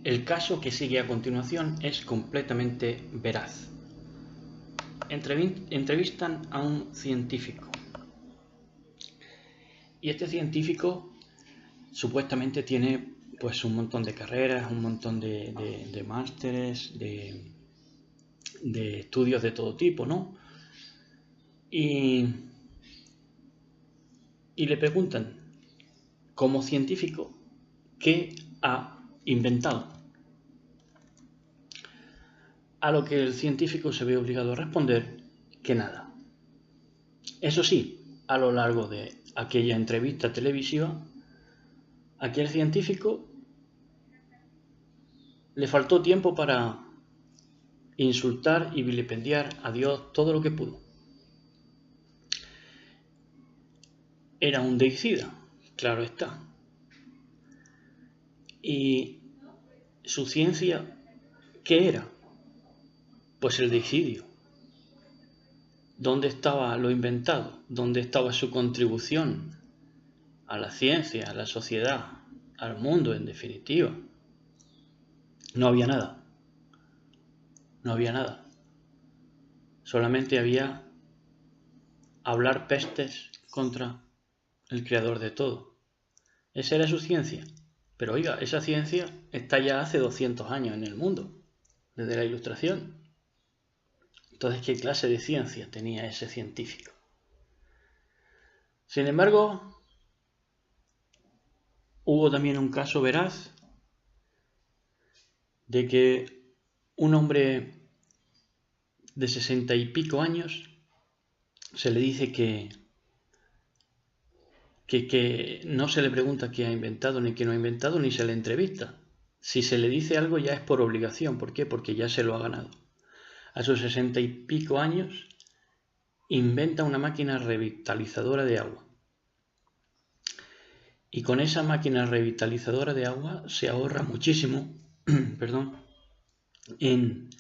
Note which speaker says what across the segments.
Speaker 1: El caso que sigue a continuación es completamente veraz. Entrevistan a un científico. Y este científico supuestamente tiene pues un montón de carreras, un montón de másteres, de estudios de todo tipo, ¿no? Y le preguntan, como científico, ¿qué ha inventado? A lo que el científico se ve obligado a responder que nada. Eso sí, a lo largo de aquella entrevista televisiva, aquel científico le faltó tiempo para insultar y vilipendiar a Dios todo lo que pudo. Era un deicida, claro está. ¿Y su ciencia qué era? Pues el deicidio. ¿Dónde estaba lo inventado? ¿Dónde estaba su contribución a la ciencia, a la sociedad, al mundo en definitiva? No había nada. No había nada. Solamente había hablar pestes contra el creador de todo. Esa era su ciencia. Pero oiga, esa ciencia está ya hace 200 años en el mundo, desde la Ilustración. Entonces, ¿qué clase de ciencia tenía ese científico? Sin embargo, hubo también un caso veraz de que un hombre de 60 y pico años se le dice que no se le pregunta qué ha inventado ni qué no ha inventado, ni se le entrevista. Si se le dice algo ya es por obligación. ¿Por qué? Porque ya se lo ha ganado. A sus 60 y pico años inventa una máquina revitalizadora de agua. Y con esa máquina revitalizadora de agua se ahorra muchísimo en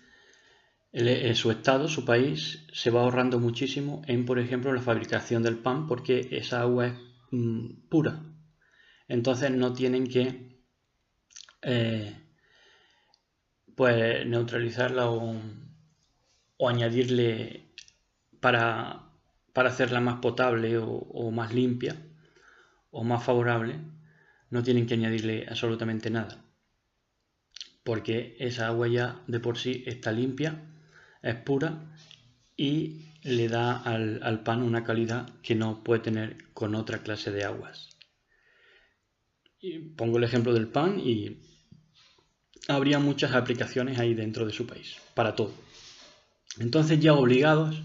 Speaker 1: su estado, su país, se va ahorrando muchísimo en, por ejemplo, la fabricación del pan, porque esa agua es pura. Entonces no tienen que pues neutralizarla o añadirle para hacerla más potable o más limpia o más favorable. No tienen que añadirle absolutamente nada, porque esa agua ya de por sí está limpia, es pura y le da al pan una calidad que no puede tener con otra clase de aguas. Y pongo el ejemplo del pan y habría muchas aplicaciones ahí dentro de su país, para todo. Entonces ya obligados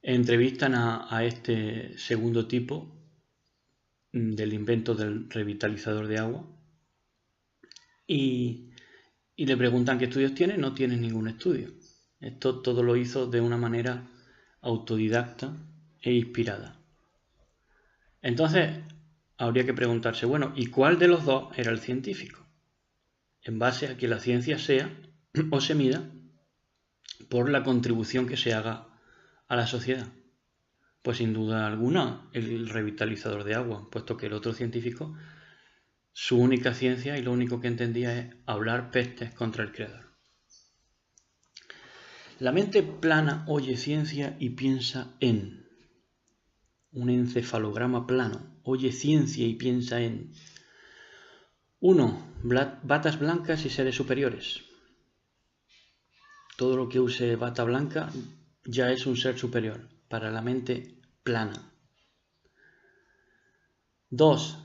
Speaker 1: entrevistan a este segundo tipo del invento del revitalizador de agua y le preguntan qué estudios tiene. No tiene ningún estudio. Esto todo lo hizo de una manera autodidacta e inspirada. Entonces habría que preguntarse, bueno, ¿y cuál de los dos era el científico? En base a que la ciencia sea o se mida por la contribución que se haga a la sociedad. Pues sin duda alguna el revitalizador de agua, puesto que el otro científico, su única ciencia y lo único que entendía es hablar pestes contra el creador. La mente plana oye ciencia y piensa en un encefalograma plano, oye ciencia y piensa en 1. Batas blancas y seres superiores. Todo lo que use bata blanca ya es un ser superior para la mente plana. 2.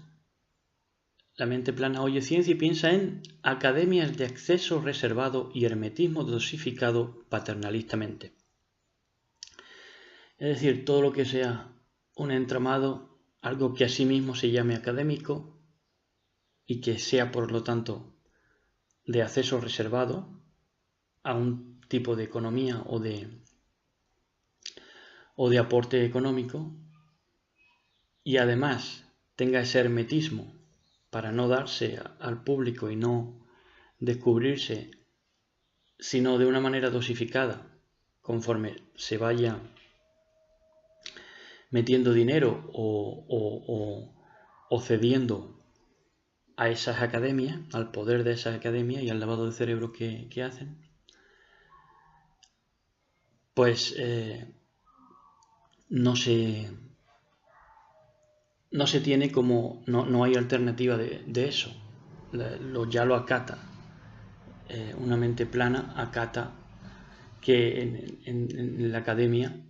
Speaker 1: La mente plana oye ciencia y piensa en academias de acceso reservado y hermetismo dosificado paternalistamente. Es decir, todo lo que sea un entramado, algo que a sí mismo se llame académico y que sea por lo tanto de acceso reservado a un tipo de economía o de aporte económico, y además tenga ese hermetismo para no darse al público y no descubrirse, sino de una manera dosificada conforme se vaya metiendo dinero o cediendo a esas academias, al poder de esas academias y al lavado de cerebro que hacen, pues no se tiene como, no hay alternativa de eso. Ya lo acata. Una mente plana acata que en la academia,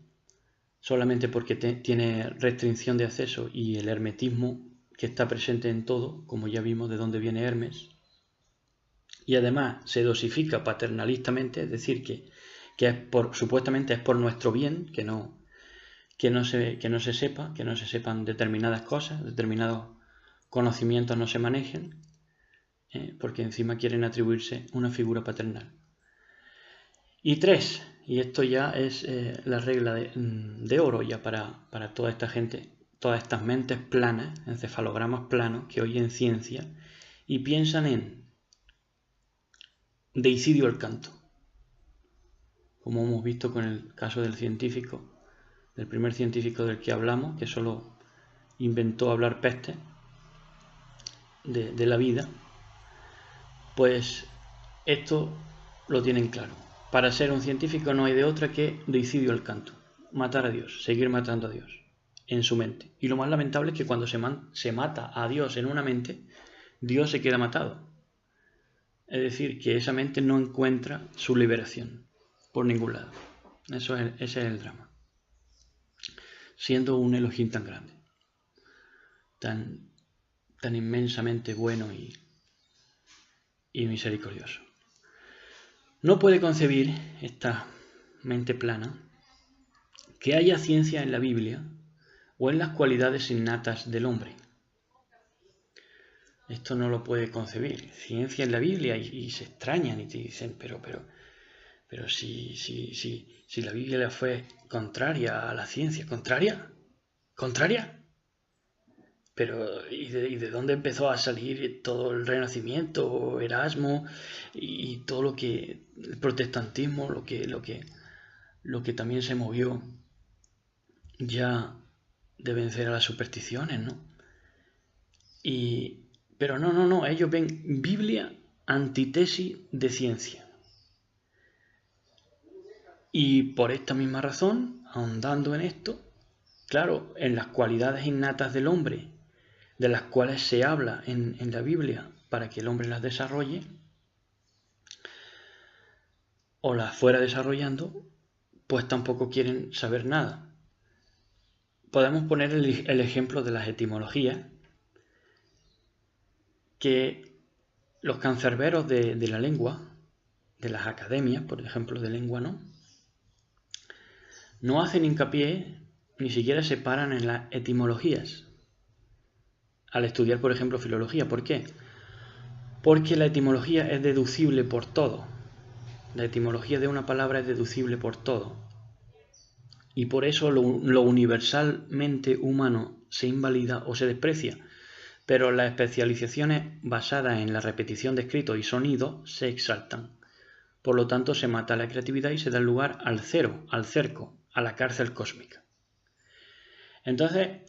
Speaker 1: solamente porque tiene restricción de acceso y el hermetismo que está presente en todo, como ya vimos de dónde viene Hermes, y además se dosifica paternalistamente, es decir, que supuestamente es por nuestro bien, que no se sepan determinadas cosas, determinados conocimientos no se manejen, porque encima quieren atribuirse una figura paternal. Y 3, y esto ya es la regla de oro ya para toda esta gente, todas estas mentes planas, encefalogramas planos que oyen ciencia y piensan en deicidio el canto, como hemos visto con el caso del científico, del primer científico del que hablamos, que solo inventó hablar peste de la vida. Pues esto lo tienen claro. Para ser un científico no hay de otra que deicidio al canto, matar a Dios, seguir matando a Dios en su mente. Y lo más lamentable es que cuando se mata a Dios en una mente, Dios se queda matado. Es decir, que esa mente no encuentra su liberación por ningún lado. Ese es el drama. Siendo un Elohim tan grande, tan inmensamente bueno y misericordioso. No puede concebir esta mente plana que haya ciencia en la Biblia o en las cualidades innatas del hombre. Esto no lo puede concebir. Ciencia en la Biblia y se extrañan y te dicen, pero si la Biblia fue contraria a la ciencia, ¿contraria? Pero ¿y de dónde empezó a salir todo el Renacimiento, Erasmo y todo lo que el protestantismo, lo que también se movió ya de vencer a las supersticiones, ¿no? Pero no, ellos ven Biblia antítesis de ciencia. Y por esta misma razón, ahondando en esto, claro, en las cualidades innatas del hombre, de las cuales se habla en la Biblia para que el hombre las desarrolle, o las fuera desarrollando, pues tampoco quieren saber nada. Podemos poner el ejemplo de las etimologías, que los cancerberos de la lengua, de las academias, por ejemplo, de lengua, no hacen hincapié, ni siquiera se paran en las etimologías al estudiar, por ejemplo, filología. ¿Por qué? Porque la etimología es deducible por todo. La etimología de una palabra es deducible por todo. Y por eso lo universalmente humano se invalida o se desprecia. Pero las especializaciones basadas en la repetición de escritos y sonidos se exaltan. Por lo tanto, se mata la creatividad y se da lugar al cero, al cerco, a la cárcel cósmica. Entonces,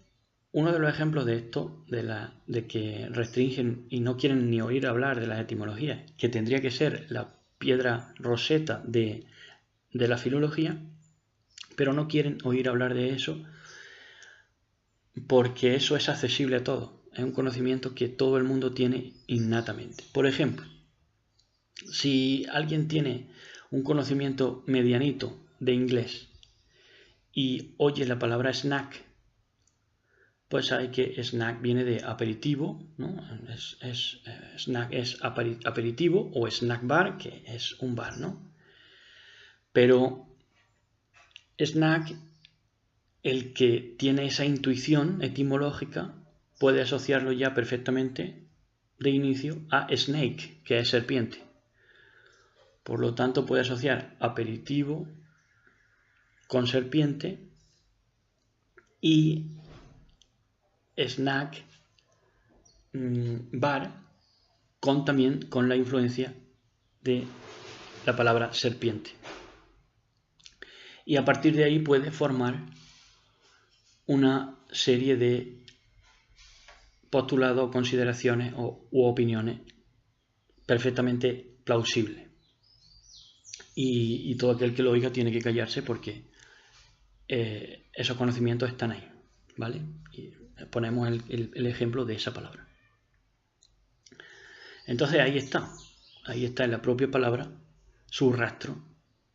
Speaker 1: uno de los ejemplos de esto, de que restringen y no quieren ni oír hablar de las etimologías, que tendría que ser la piedra roseta de la filología, pero no quieren oír hablar de eso porque eso es accesible a todos. Es un conocimiento que todo el mundo tiene innatamente. Por ejemplo, si alguien tiene un conocimiento medianito de inglés y oye la palabra snack, pues sabe que snack viene de aperitivo, ¿no? Snack es aperitivo, o snack bar, que es un bar, ¿no? Pero snack, el que tiene esa intuición etimológica, puede asociarlo ya perfectamente de inicio a snake, que es serpiente. Por lo tanto, puede asociar aperitivo con serpiente y snack, bar, también con la influencia de la palabra serpiente. Y a partir de ahí puede formar una serie de postulados o consideraciones u opiniones perfectamente plausibles. Y todo aquel que lo oiga tiene que callarse porque esos conocimientos están ahí, ¿vale? Y ponemos el ejemplo de esa palabra. Entonces ahí está en la propia palabra su rastro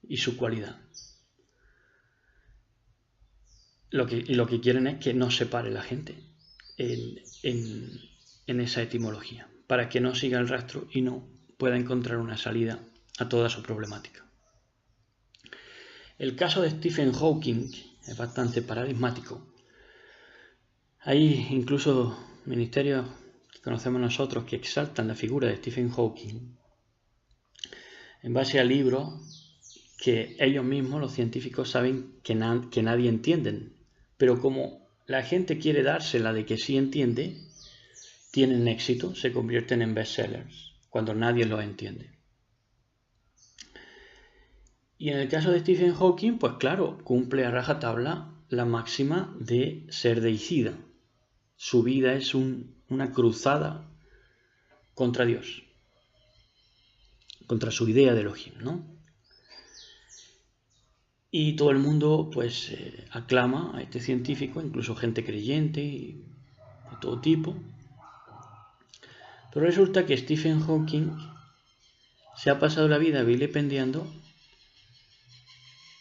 Speaker 1: y su cualidad. Lo que quieren es que no se pare la gente en esa etimología, para que no siga el rastro y no pueda encontrar una salida a toda su problemática. El caso de Stephen Hawking es bastante paradigmático. Hay incluso ministerios que conocemos nosotros que exaltan la figura de Stephen Hawking en base a libros que ellos mismos, los científicos, saben que nadie entiende. Pero como la gente quiere dársela de que sí entiende, tienen éxito, se convierten en bestsellers cuando nadie los entiende. Y en el caso de Stephen Hawking, pues claro, cumple a rajatabla la máxima de ser deicida. Su vida es una cruzada contra Dios, contra su idea de Elohim, ¿no? Y todo el mundo pues aclama a este científico, incluso gente creyente y de todo tipo. Pero resulta que Stephen Hawking se ha pasado la vida vilipendiando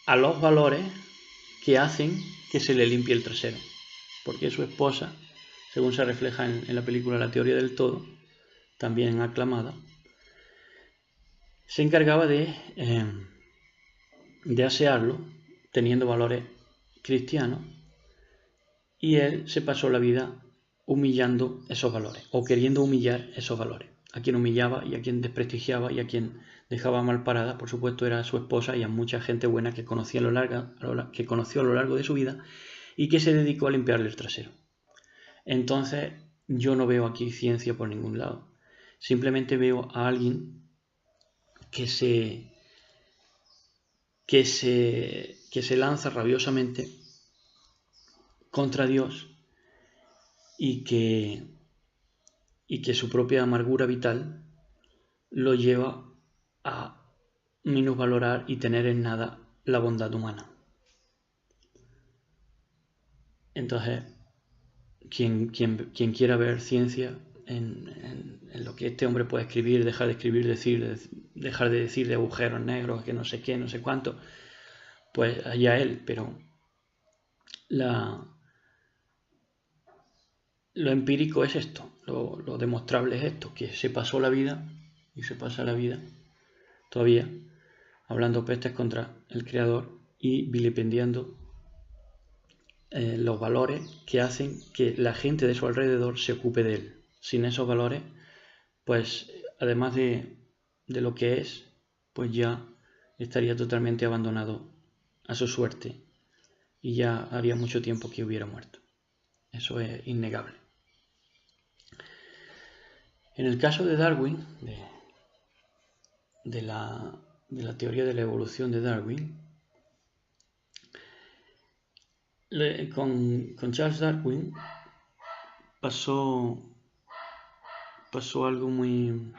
Speaker 1: a los valores que hacen que se le limpie el trasero. Porque su esposa, según se refleja en la película La teoría del todo, también aclamada, se encargaba de asearlo, teniendo valores cristianos, y él se pasó la vida humillando esos valores, o queriendo humillar esos valores. A quien humillaba y a quien desprestigiaba y a quien dejaba mal parada, por supuesto, era a su esposa y a mucha gente buena que conoció a lo largo de su vida y que se dedicó a limpiarle el trasero. Entonces, yo no veo aquí ciencia por ningún lado. Simplemente veo a alguien que se lanza rabiosamente contra Dios y que su propia amargura vital lo lleva a minusvalorar y tener en nada la bondad humana. Entonces, quien quiera ver ciencia en lo que este hombre puede escribir, dejar de escribir, dejar de decir de agujeros negros, que no sé qué, no sé cuánto, pues allá él, pero lo empírico es esto, lo demostrable es esto, que se pasó la vida y se pasa la vida todavía hablando pestes contra el Creador y vilipendiando los valores que hacen que la gente de su alrededor se ocupe de él. Sin esos valores, pues además de lo que es, pues ya estaría totalmente abandonado a su suerte y ya haría mucho tiempo que hubiera muerto. Eso es innegable. En el caso de Darwin, de la teoría de la evolución de Darwin, con Charles Darwin pasó algo muy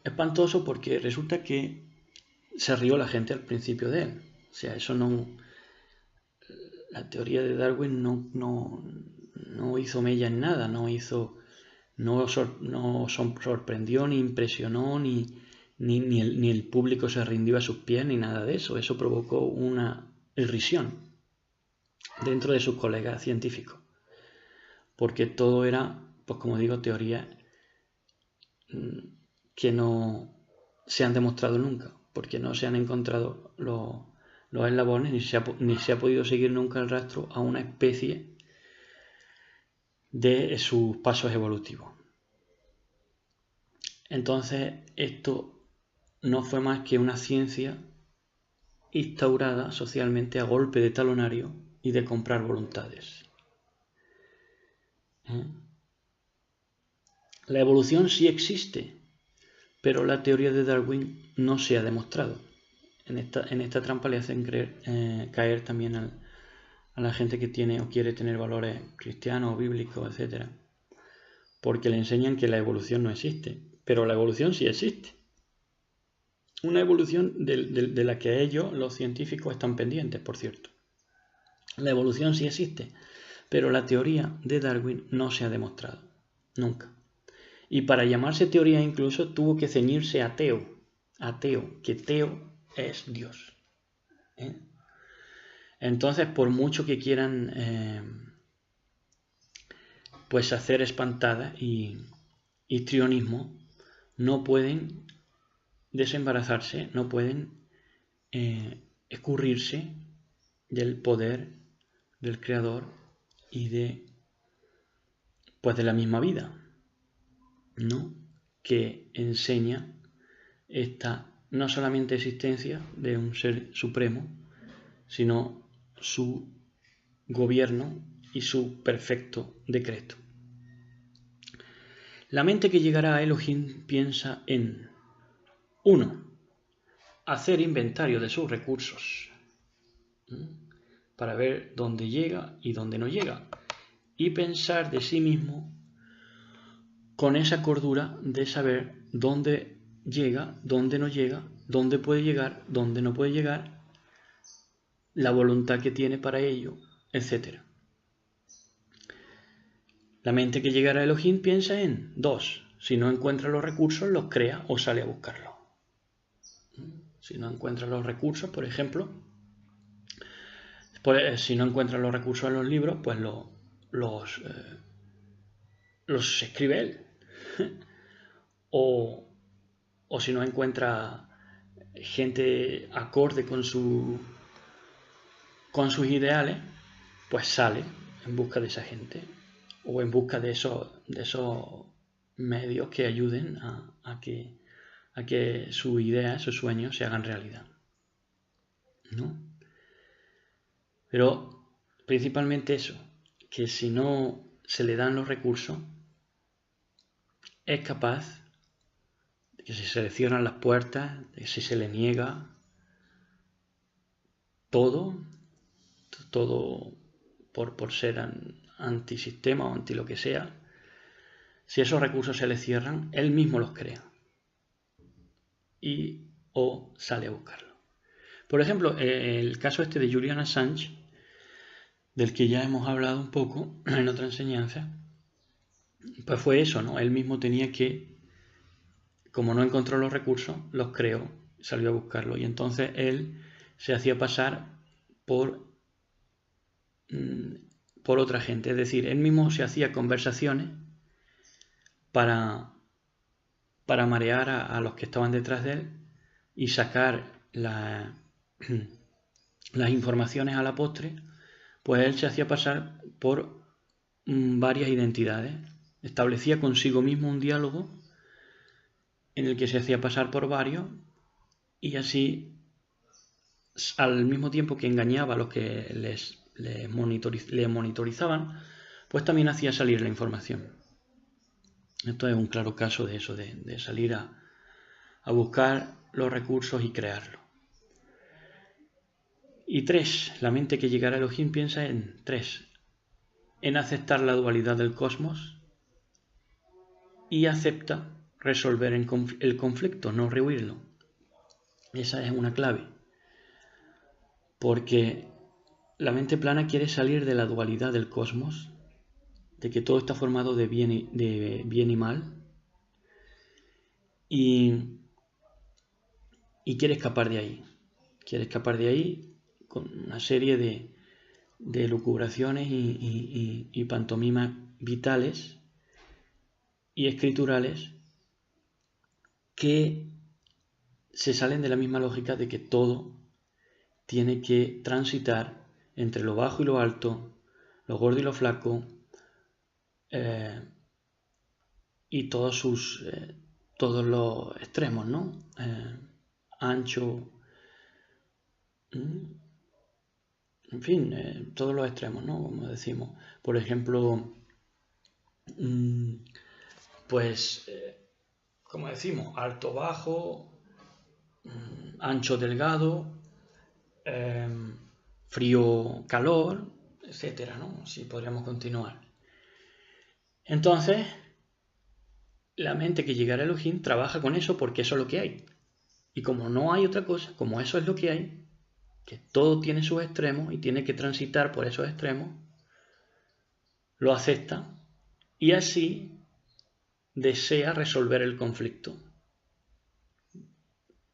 Speaker 1: espantoso, porque resulta que se rió la gente al principio de él. O sea, eso no... La teoría de Darwin no hizo mella en nada, no sorprendió, ni impresionó, ni el público se rindió a sus pies, ni nada de eso. Eso provocó una irrisión dentro de sus colegas científicos, porque todo era, pues como digo, teorías que no se han demostrado nunca, porque no se han encontrado los eslabones, ni se ha podido seguir nunca el rastro a una especie de sus pasos evolutivos. Entonces, esto no fue más que una ciencia instaurada socialmente a golpe de talonario y de comprar voluntades. La evolución sí existe, pero la teoría de Darwin no se ha demostrado. En esta trampa le hacen caer también a la gente que tiene o quiere tener valores cristianos o bíblicos, etc. Porque le enseñan que la evolución no existe. Pero la evolución sí existe. Una evolución de la que ellos, los científicos, están pendientes, por cierto. La evolución sí existe, pero la teoría de Darwin no se ha demostrado. Nunca. Y para llamarse teoría incluso tuvo que ceñirse a Teo. A Teo, que Teo es Dios. Entonces, por mucho que quieran pues hacer espantadas y histrionismo, no pueden desembarazarse, no pueden escurrirse del poder del Creador y de la misma vida, ¿no? Que enseña esta no solamente existencia de un ser supremo, sino su gobierno y su perfecto decreto. La mente que llegará a Elohim piensa en 1. Hacer inventario de sus recursos para ver dónde llega y dónde no llega, y pensar de sí mismo con esa cordura de saber dónde llega, dónde no llega, dónde puede llegar, dónde no puede llegar, la voluntad que tiene para ello, etc. La mente que llegará a Elohim piensa en 2. Si no encuentra los recursos, los crea o sale a buscarlos. Si no encuentra los recursos, por ejemplo, si no encuentra los recursos en los libros, pues los escribe él. o si no encuentra gente acorde con sus ideales, pues sale en busca de esa gente o en busca de esos medios que ayuden a que sus ideas, sus sueños se hagan realidad, ¿no? Pero principalmente eso, que si no se le dan los recursos, es capaz de que si se le cierran las puertas, de que si se le niega todo por ser antisistema o anti lo que sea, si esos recursos se le cierran, él mismo los crea o sale a buscarlo. Por ejemplo, el caso este de Julian Assange, del que ya hemos hablado un poco en otra enseñanza, pues fue eso, ¿no? Él mismo tenía que, como no encontró los recursos, los creó, salió a buscarlo, y entonces él se hacía pasar por otra gente, es decir, él mismo se hacía conversaciones para marear a los que estaban detrás de él y sacar las informaciones a la postre, pues él se hacía pasar por varias identidades, establecía consigo mismo un diálogo en el que se hacía pasar por varios y así, al mismo tiempo que engañaba a los que le monitorizaban, pues también hacía salir la información. Esto es un claro caso de eso, de salir a buscar los recursos y crearlos. Y 3, la mente que llegará a Elohim piensa en 3, en aceptar la dualidad del cosmos y acepta resolver el conflicto, no rehuirlo. Esa es una clave, porque la mente plana quiere salir de la dualidad del cosmos, de que todo está formado de bien y mal, y quiere escapar de ahí. Quiere escapar de ahí con una serie de lucubraciones y pantomimas vitales y escriturales que se salen de la misma lógica de que todo tiene que transitar entre lo bajo y lo alto, lo gordo y lo flaco, y todos los extremos, ¿no? Ancho, en fin, todos los extremos, ¿no? Como decimos. Por ejemplo, pues, como decimos, alto, bajo, ancho, delgado, frío, calor, etcétera, ¿no? Si podríamos continuar. Entonces, la mente que llegara a Elohim trabaja con eso porque eso es lo que hay. Y como no hay otra cosa, como eso es lo que hay, que todo tiene sus extremos y tiene que transitar por esos extremos, lo acepta y así desea resolver el conflicto.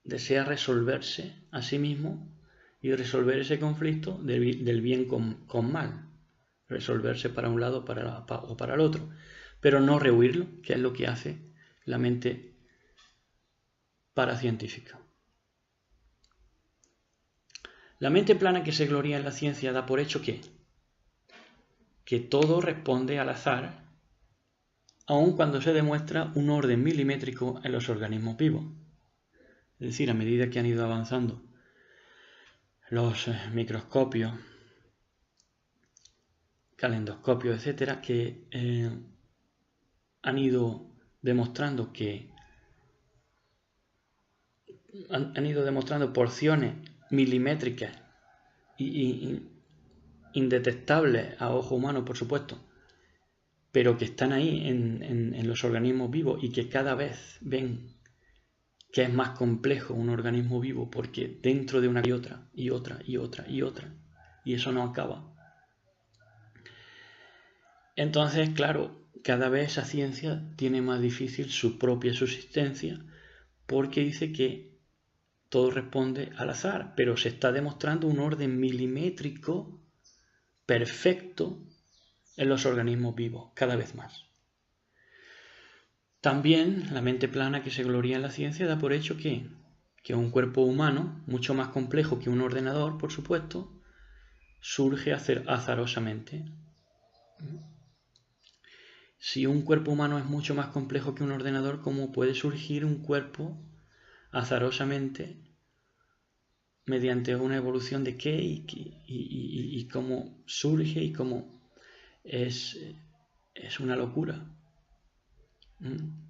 Speaker 1: Desea resolverse a sí mismo y resolver ese conflicto del bien con mal. Resolverse para un lado o para el otro. Pero no rehuirlo, que es lo que hace la mente paracientífica. La mente plana que se gloria en la ciencia da por hecho que todo responde al azar, aun cuando se demuestra un orden milimétrico en los organismos vivos. Es decir, a medida que han ido avanzando los microscopios, calendoscopios, etcétera, que han ido demostrando han ido demostrando porciones milimétricas y indetectables a ojo humano, por supuesto, pero que están ahí en los organismos vivos y que cada vez ven que es más complejo un organismo vivo porque dentro de una y otra, y otra, y otra, y otra, y eso no acaba. Entonces, claro, cada vez esa ciencia tiene más difícil su propia subsistencia porque dice que todo responde al azar, pero se está demostrando un orden milimétrico perfecto en los organismos vivos, cada vez más. También la mente plana que se gloria en la ciencia da por hecho que un cuerpo humano, mucho más complejo que un ordenador, por supuesto, surge azarosamente. Si un cuerpo humano es mucho más complejo que un ordenador, ¿cómo puede surgir un cuerpo azarosamente mediante una evolución de qué y cómo surge y cómo es una locura?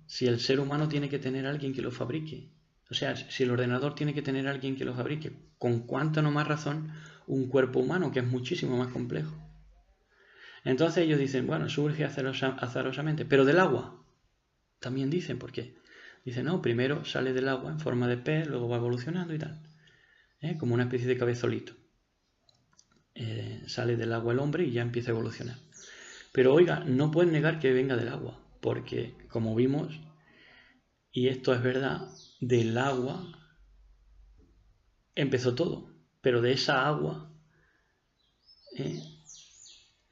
Speaker 1: Si el ser humano tiene que tener a alguien que lo fabrique, o sea, si el ordenador tiene que tener a alguien que lo fabrique, ¿con cuánta no más razón un cuerpo humano que es muchísimo más complejo? Entonces ellos dicen, bueno, surge azarosamente, pero del agua. También dicen, ¿por qué? Dicen, no, primero sale del agua en forma de pez, luego va evolucionando y tal. Como una especie de cabezolito. Sale del agua el hombre y ya empieza a evolucionar. Pero oiga, no pueden negar que venga del agua, porque como vimos, y esto es verdad, del agua empezó todo, pero de esa agua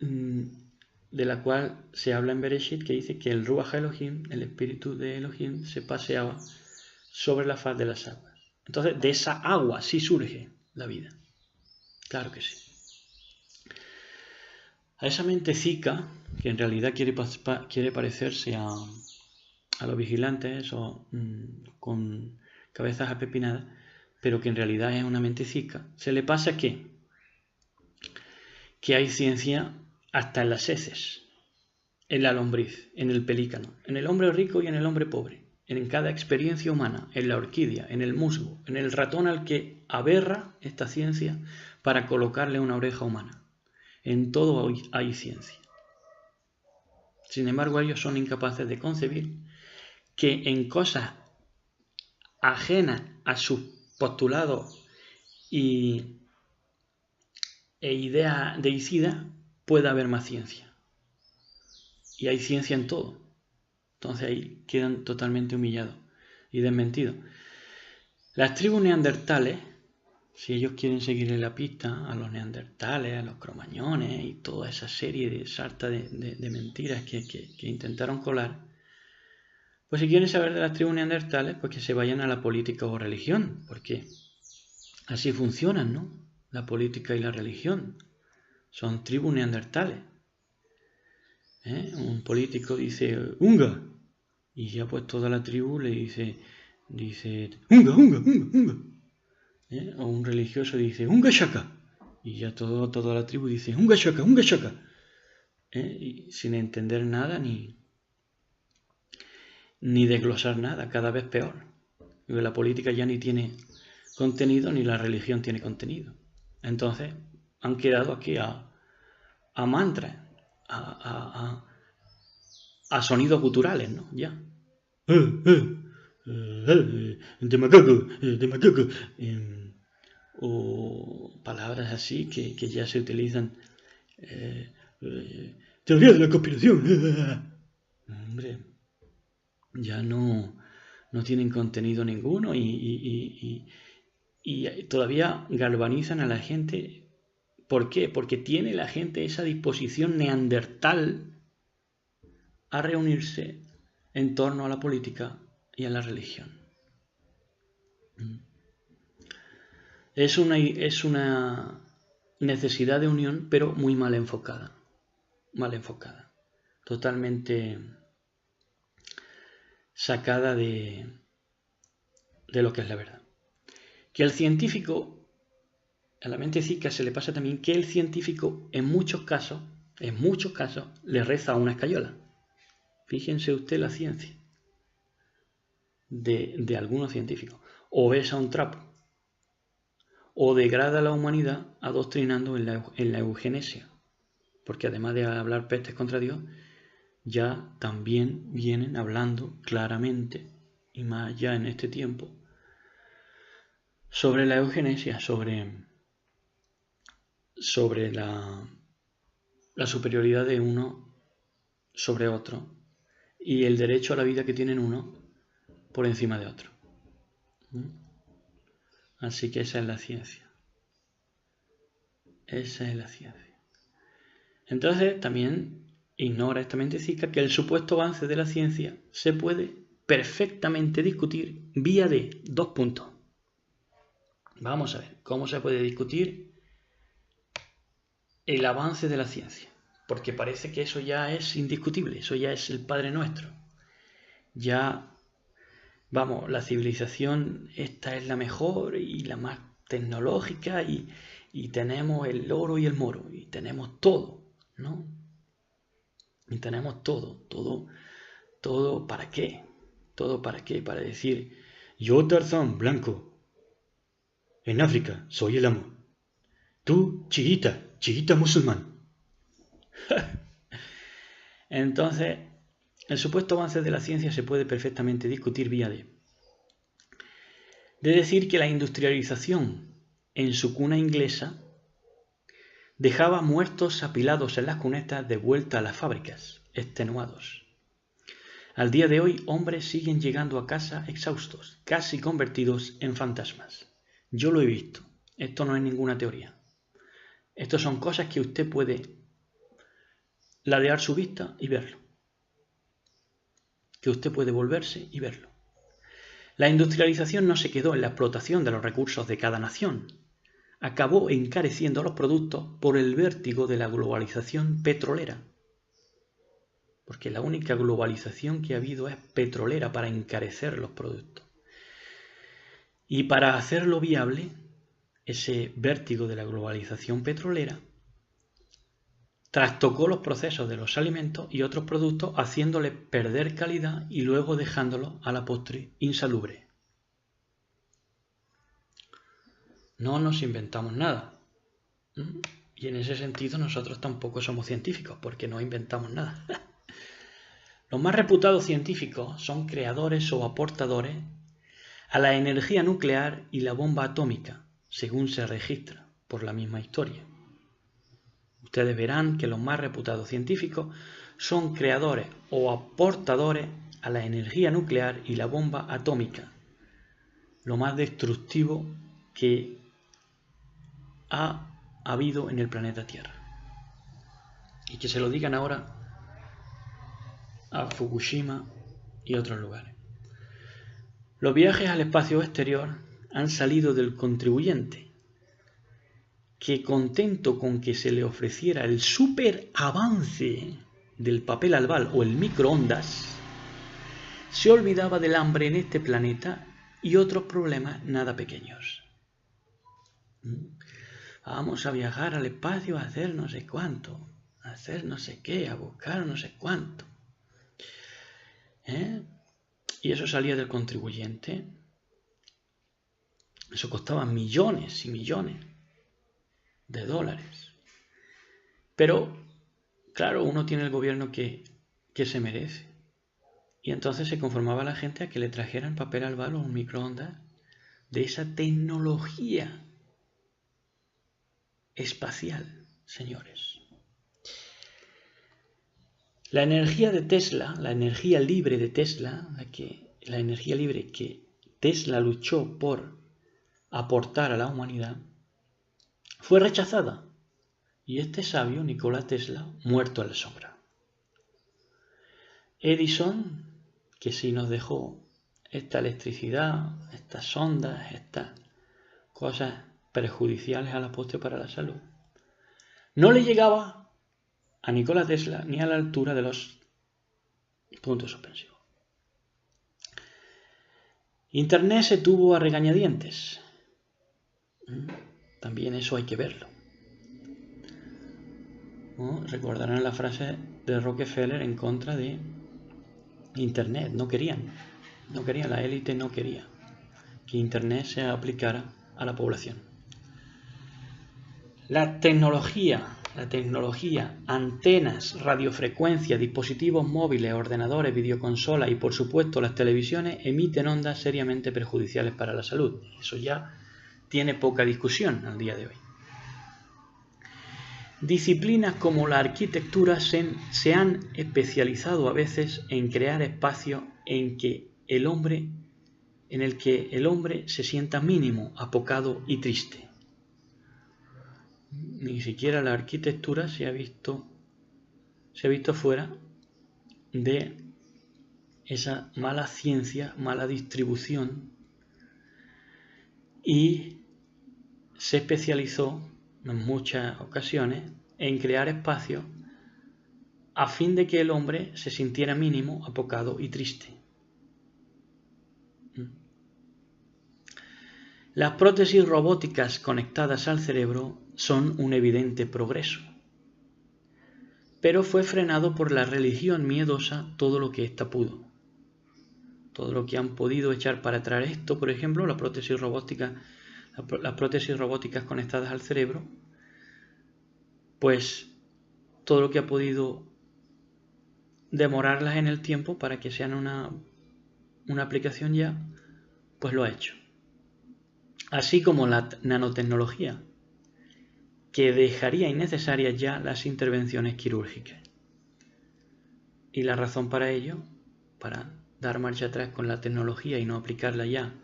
Speaker 1: de la cual se habla en Bereshit, que dice que el Ruach Elohim, el espíritu de Elohim, se paseaba sobre la faz de las aguas. Entonces, de esa agua sí surge la vida. Claro que sí. A esa mentecica, que en realidad quiere parecerse a los vigilantes o con cabezas apepinadas, pero que en realidad es una mentecica, se le pasa que hay ciencia hasta en las heces, en la lombriz, en el pelícano, en el hombre rico y en el hombre pobre, en cada experiencia humana, en la orquídea, en el musgo, en el ratón al que aberra esta ciencia para colocarle una oreja humana. En todo hay ciencia. Sin embargo, ellos son incapaces de concebir que en cosas ajenas a sus postulados e ideas deicidas pueda haber más ciencia. Y hay ciencia en todo. Entonces ahí quedan totalmente humillados y desmentidos. Las tribus neandertales, si ellos quieren seguirle la pista a los neandertales, a los cromañones y toda esa serie de sarta de mentiras que intentaron colar, pues si quieren saber de las tribus neandertales, pues que se vayan a la política o religión, porque así funcionan, ¿no? La política y la religión son tribus neandertales. Un político dice «Unga», y ya pues toda la tribu le dice «Unga, unga, unga, unga». O un religioso dice «Unga shaka», y ya toda la tribu dice «Unga shaka, unga shaka», y sin entender nada ni desglosar nada, cada vez peor. Porque la política ya ni tiene contenido ni la religión tiene contenido. Entonces han quedado aquí a a mantras, a sonidos guturales, ¿no? Ya. De macaco. O palabras así que ya se utilizan. Teoría de la conspiración. Hombre, ya no tienen contenido ninguno y todavía galvanizan a la gente. ¿Por qué? Porque tiene la gente esa disposición neandertal a reunirse en torno a la política y a la religión. Es una necesidad de unión, pero muy mal enfocada. Mal enfocada. Totalmente sacada de lo que es la verdad. Que el científico, a la mente cíclica se le pasa también que el científico en muchos casos, le reza a una escayola. Fíjense usted la ciencia de algunos científicos. O besa un trapo. O degrada a la humanidad adoctrinando en la eugenesia. Porque además de hablar pestes contra Dios, ya también vienen hablando claramente, y más ya en este tiempo, sobre la eugenesia, sobre la superioridad de uno sobre otro y el derecho a la vida que tienen uno por encima de otro. Así que esa es la ciencia. Esa es la ciencia. Entonces también ignora esta mente cíclica que el supuesto avance de la ciencia se puede perfectamente discutir vía de 2 puntos. Vamos a ver cómo se puede discutir el avance de la ciencia, porque parece que eso ya es indiscutible, eso ya es el Padre Nuestro. Ya, vamos, la civilización esta es la mejor y la más tecnológica y tenemos el oro y el moro y tenemos todo, ¿no? Y tenemos todo, ¿para qué? ¿Todo para qué? Para decir, yo Tarzán blanco, en África soy el amo. Tú, chiita musulmán. Entonces, el supuesto avance de la ciencia se puede perfectamente discutir vía de decir que la industrialización en su cuna inglesa dejaba muertos apilados en las cunetas de vuelta a las fábricas, extenuados. Al día de hoy, hombres siguen llegando a casa exhaustos, casi convertidos en fantasmas. Yo lo he visto. Esto no es ninguna teoría. Estas son cosas que usted puede ladear su vista y verlo. Que usted puede volverse y verlo. La industrialización no se quedó en la explotación de los recursos de cada nación. Acabó encareciendo los productos por el vértigo de la globalización petrolera. Porque la única globalización que ha habido es petrolera para encarecer los productos. Y para hacerlo viable, ese vértigo de la globalización petrolera trastocó los procesos de los alimentos y otros productos, haciéndole perder calidad y luego dejándolos a la postre insalubres. No nos inventamos nada. Y en ese sentido nosotros tampoco somos científicos, porque no inventamos nada. Los más reputados científicos son creadores o aportadores a la energía nuclear y la bomba atómica, según se registra por la misma historia. Ustedes verán que los más reputados científicos son creadores o aportadores a la energía nuclear y la bomba atómica, lo más destructivo que ha habido en el planeta Tierra. Y que se lo digan ahora a Fukushima y otros lugares. Los viajes al espacio exterior han salido del contribuyente, que contento con que se le ofreciera el super avance del papel albal o el microondas, se olvidaba del hambre en este planeta y otros problemas nada pequeños. Vamos a viajar al espacio a hacer no sé cuánto, a hacer no sé qué, a buscar no sé cuánto. Y eso salía del contribuyente. Eso costaba millones y millones de dólares. Pero claro, uno tiene el gobierno que se merece. Y entonces se conformaba la gente a que le trajeran papel albal o un microondas de esa tecnología espacial, señores. La energía de Tesla, la energía libre de Tesla, la energía libre que Tesla luchó por aportar a la humanidad, fue rechazada. Y este sabio, Nikola Tesla, muerto en la sombra. Edison, que sí nos dejó esta electricidad, estas ondas, estas cosas perjudiciales a la postre para la salud, no le llegaba a Nikola Tesla ni a la altura de los puntos suspensivos. Internet se tuvo a regañadientes. También eso hay que verlo. Recordarán la frase de Rockefeller en contra de Internet. No querían, la élite no quería que Internet se aplicara a la población. La tecnología, antenas, radiofrecuencias, dispositivos móviles, ordenadores, videoconsolas y por supuesto las televisiones emiten ondas seriamente perjudiciales para la salud. Eso ya tiene poca discusión al día de hoy. Disciplinas como la arquitectura se han especializado a veces en crear espacios en el que el hombre se sienta mínimo, apocado y triste. Ni siquiera la arquitectura se ha visto fuera de esa mala ciencia, mala distribución, y se especializó en muchas ocasiones en crear espacios a fin de que el hombre se sintiera mínimo, apocado y triste. Las prótesis robóticas conectadas al cerebro son un evidente progreso, pero fue frenado por la religión miedosa todo lo que ésta pudo. Todo lo que han podido echar para atrás esto, por ejemplo, las prótesis robóticas conectadas al cerebro, pues todo lo que ha podido demorarlas en el tiempo para que sean una aplicación ya, pues lo ha hecho. Así como la nanotecnología, que dejaría innecesarias ya las intervenciones quirúrgicas. Y la razón para ello, para dar marcha atrás con la tecnología y no aplicarla ya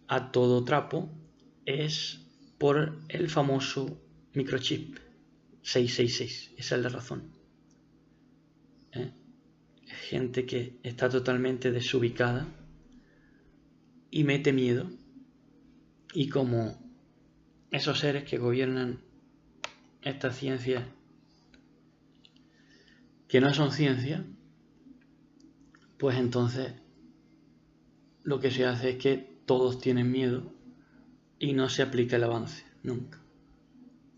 Speaker 1: a todo trapo, es por el famoso microchip 666. Esa es la razón. Gente que está totalmente desubicada y mete miedo, y como esos seres que gobiernan esta ciencia, que no son ciencia, pues entonces lo que se hace es que todos tienen miedo y no se aplica el avance, nunca.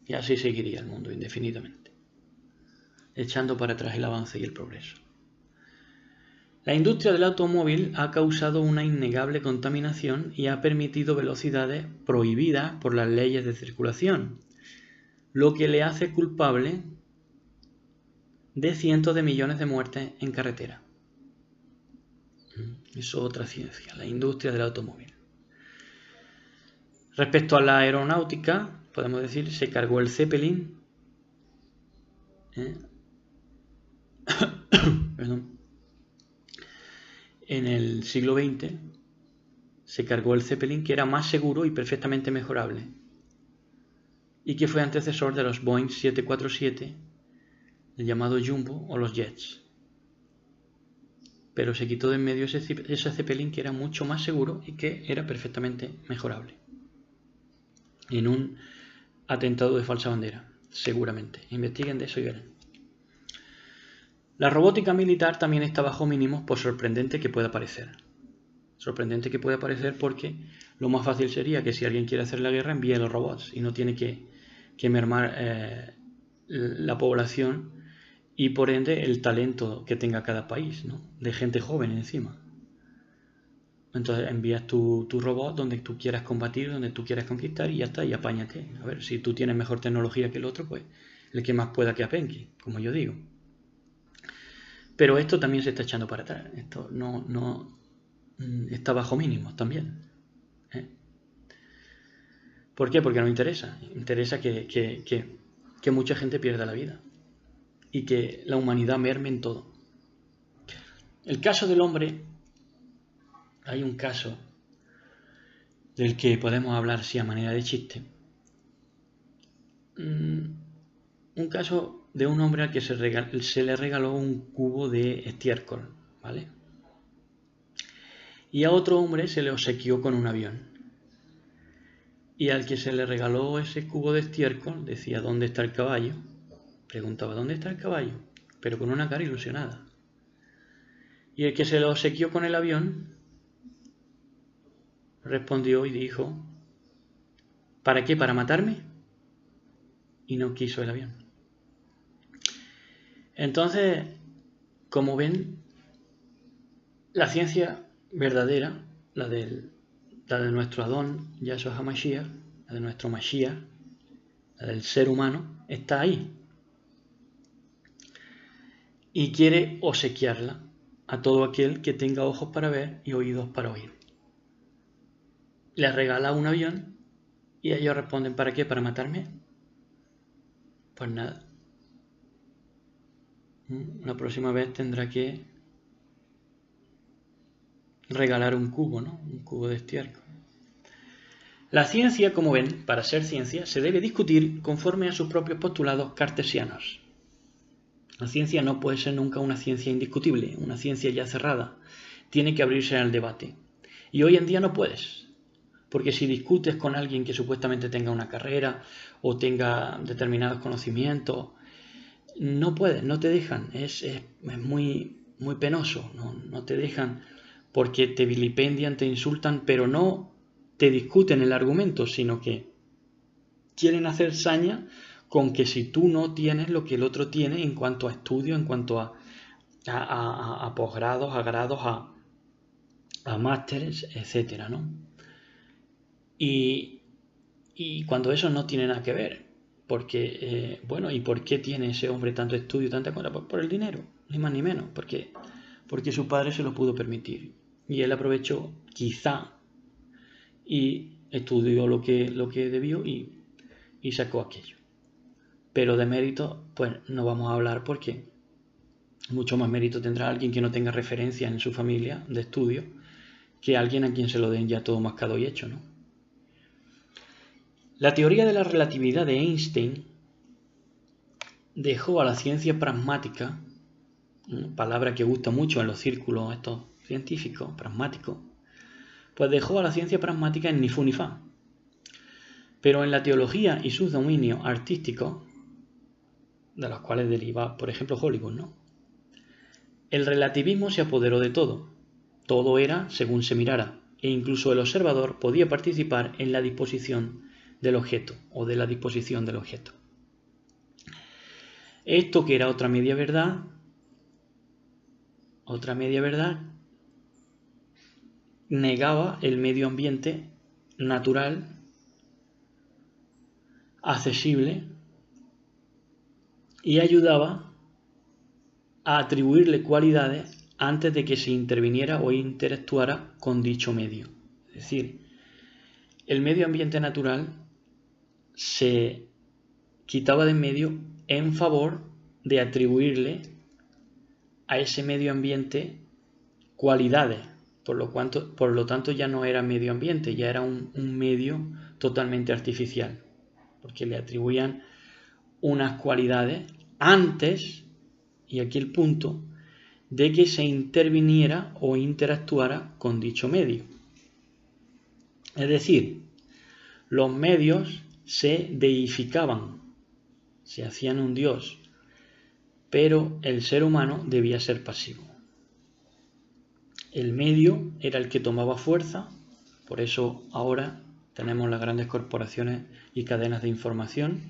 Speaker 1: Y así seguiría el mundo indefinidamente, echando para atrás el avance y el progreso. La industria del automóvil ha causado una innegable contaminación y ha permitido velocidades prohibidas por las leyes de circulación, lo que le hace culpable de cientos de millones de muertes en carretera. Eso es otra ciencia, la industria del automóvil. Respecto a la aeronáutica, podemos decir, se cargó el Zeppelin. Perdón. En el siglo XX se cargó el Zeppelin, que era más seguro y perfectamente mejorable, y que fue antecesor de los Boeing 747, el llamado Jumbo o los Jets. Pero se quitó de en medio ese Zeppelin, que era mucho más seguro y que era perfectamente mejorable, en un atentado de falsa bandera, seguramente. Investiguen de eso y verán. La robótica militar también está bajo mínimos, por sorprendente que pueda parecer. Sorprendente que pueda parecer, porque lo más fácil sería que si alguien quiere hacer la guerra envíe los robots y no tiene que mermar la población y por ende el talento que tenga cada país, ¿no? De gente joven encima. Entonces envías tu robot donde tú quieras combatir, donde tú quieras conquistar y ya está, y apáñate. A ver, si tú tienes mejor tecnología que el otro, pues el que más pueda que apenque, como yo digo. Pero esto también se está echando para atrás. Esto no está bajo mínimos también. ¿Por qué? Porque no interesa. Interesa que mucha gente pierda la vida y que la humanidad merme en todo. El caso del hombre, hay un caso del que podemos hablar sí a manera de chiste. Un caso de un hombre al que se le regaló un cubo de estiércol, ¿vale? Y a otro hombre se le obsequió con un avión. Y al que se le regaló ese cubo de estiércol decía, ¿dónde está el caballo? Preguntaba, ¿dónde está el caballo? Pero con una cara ilusionada. Y el que se lo obsequió con el avión respondió y dijo, ¿para qué? ¿Para matarme? Y no quiso el avión. Entonces, como ven, la ciencia verdadera, la de nuestro Adón, Yahshua HaMashiach, la de nuestro Mashiach, la del ser humano, está ahí. Y quiere obsequiarla a todo aquel que tenga ojos para ver y oídos para oír. Les regala un avión y ellos responden, ¿para qué? ¿Para matarme? Pues nada. La próxima vez tendrá que regalar un cubo, ¿no? Un cubo de estiércol. La ciencia, como ven, para ser ciencia, se debe discutir conforme a sus propios postulados cartesianos. La ciencia no puede ser nunca una ciencia indiscutible, una ciencia ya cerrada. Tiene que abrirse al debate. Y hoy en día no puedes. Porque si discutes con alguien que supuestamente tenga una carrera o tenga determinados conocimientos, no puedes, no te dejan. Es muy, muy penoso. No te dejan porque te vilipendian, te insultan, pero no te discuten el argumento, sino que quieren hacer saña con que si tú no tienes lo que el otro tiene en cuanto a estudio, en cuanto a posgrados, a grados, a másteres, etcétera, ¿no? Y cuando eso no tiene nada que ver, porque, bueno, ¿y por qué tiene ese hombre tanto estudio, tanta cosa? Pues por el dinero, ni más ni menos, porque su padre se lo pudo permitir. Y él aprovechó, quizá, y estudió lo que debió y sacó aquello. Pero de mérito, pues no vamos a hablar porque mucho más mérito tendrá alguien que no tenga referencia en su familia de estudio que alguien a quien se lo den ya todo mascado y hecho, ¿no? La teoría de la relatividad de Einstein dejó a la ciencia pragmática, palabra que gusta mucho en los círculos estos científicos, pragmáticos, pues dejó a la ciencia pragmática en ni fu ni fa. Pero en la teología y sus dominios artísticos, de los cuales deriva, por ejemplo, Hollywood, ¿no? El relativismo se apoderó de todo. Todo era según se mirara, e incluso el observador podía participar en la disposición del objeto o de la disposición del objeto. Esto que era otra media verdad negaba el medio ambiente natural, accesible, y ayudaba a atribuirle cualidades antes de que se interviniera o interactuara con dicho medio. Es decir, el medio ambiente natural se quitaba de en medio en favor de atribuirle a ese medio ambiente cualidades. Por lo tanto ya no era medio ambiente, ya era un medio totalmente artificial, porque le atribuían unas cualidades antes, y aquí el punto, de que se interviniera o interactuara con dicho medio. Es decir, los medios se deificaban, se hacían un dios, pero el ser humano debía ser pasivo. El medio era el que tomaba fuerza, por eso ahora tenemos las grandes corporaciones y cadenas de información,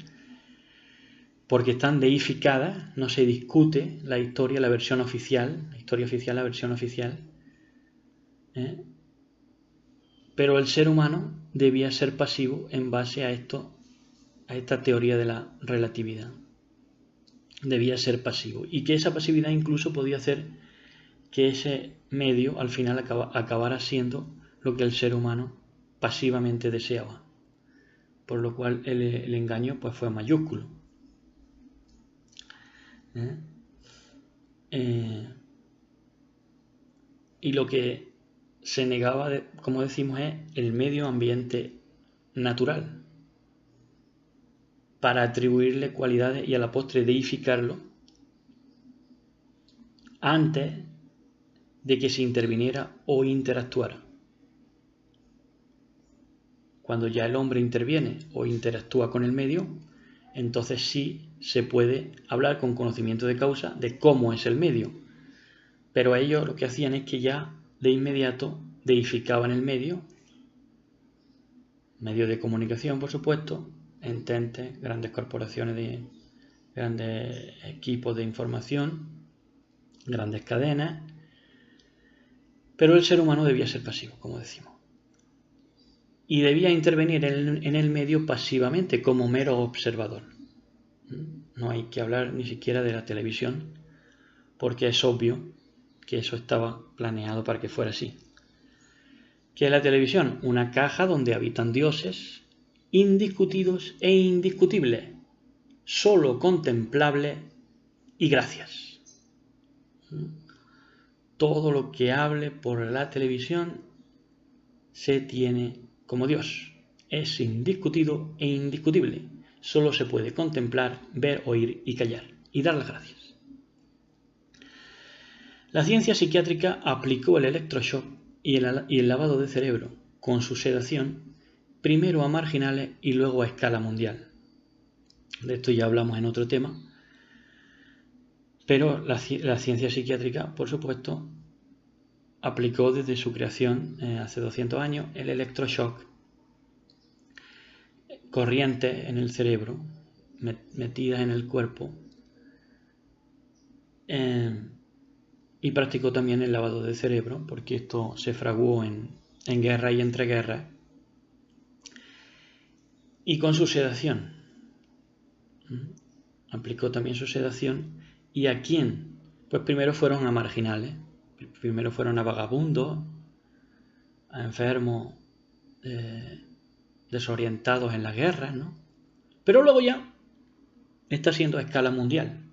Speaker 1: porque están deificadas, no se discute la historia, la versión oficial, la historia oficial, la versión oficial, pero el ser humano debía ser pasivo en base a esta teoría de la relatividad. debía ser pasivo y que esa pasividad incluso podía hacer que ese medio al final acabara siendo lo que el ser humano pasivamente deseaba, por lo cual el engaño pues fue mayúsculo. Y lo que se negaba, como decimos, es el medio ambiente natural, para atribuirle cualidades y a la postre deificarlo antes de que se interviniera o interactuara. Cuando ya el hombre interviene o interactúa con el medio, entonces sí se puede hablar con conocimiento de causa de cómo es el medio. Pero ellos lo que hacían es que ya de inmediato deificaban el medio de comunicación, por supuesto, ententes, grandes corporaciones, grandes equipos de información, grandes cadenas, pero el ser humano debía ser pasivo, como decimos. Y debía intervenir en el medio pasivamente, como mero observador. No hay que hablar ni siquiera de la televisión, porque es obvio que eso estaba planeado para que fuera así. ¿Qué es la televisión? Una caja donde habitan dioses indiscutidos e indiscutibles, solo contemplables y gracias. Todo lo que hable por la televisión se tiene como Dios. Es indiscutido e indiscutible. Solo se puede contemplar, ver, oír y callar. Y dar las gracias. La ciencia psiquiátrica aplicó el electroshock y el lavado de cerebro con su sedación primero a marginales y luego a escala mundial. De esto ya hablamos en otro tema. Pero la ciencia psiquiátrica, por supuesto, aplicó desde su creación hace 200 años el electroshock, corrientes en el cerebro, metidas en el cuerpo, y practicó también el lavado de cerebro, porque esto se fraguó en guerra y entre guerras, y con su sedación. Aplicó también su sedación. ¿Y a quién? Pues primero fueron a marginales, primero fueron a vagabundos, a enfermos desorientados en las guerras, ¿no? Pero luego ya está siendo a escala mundial.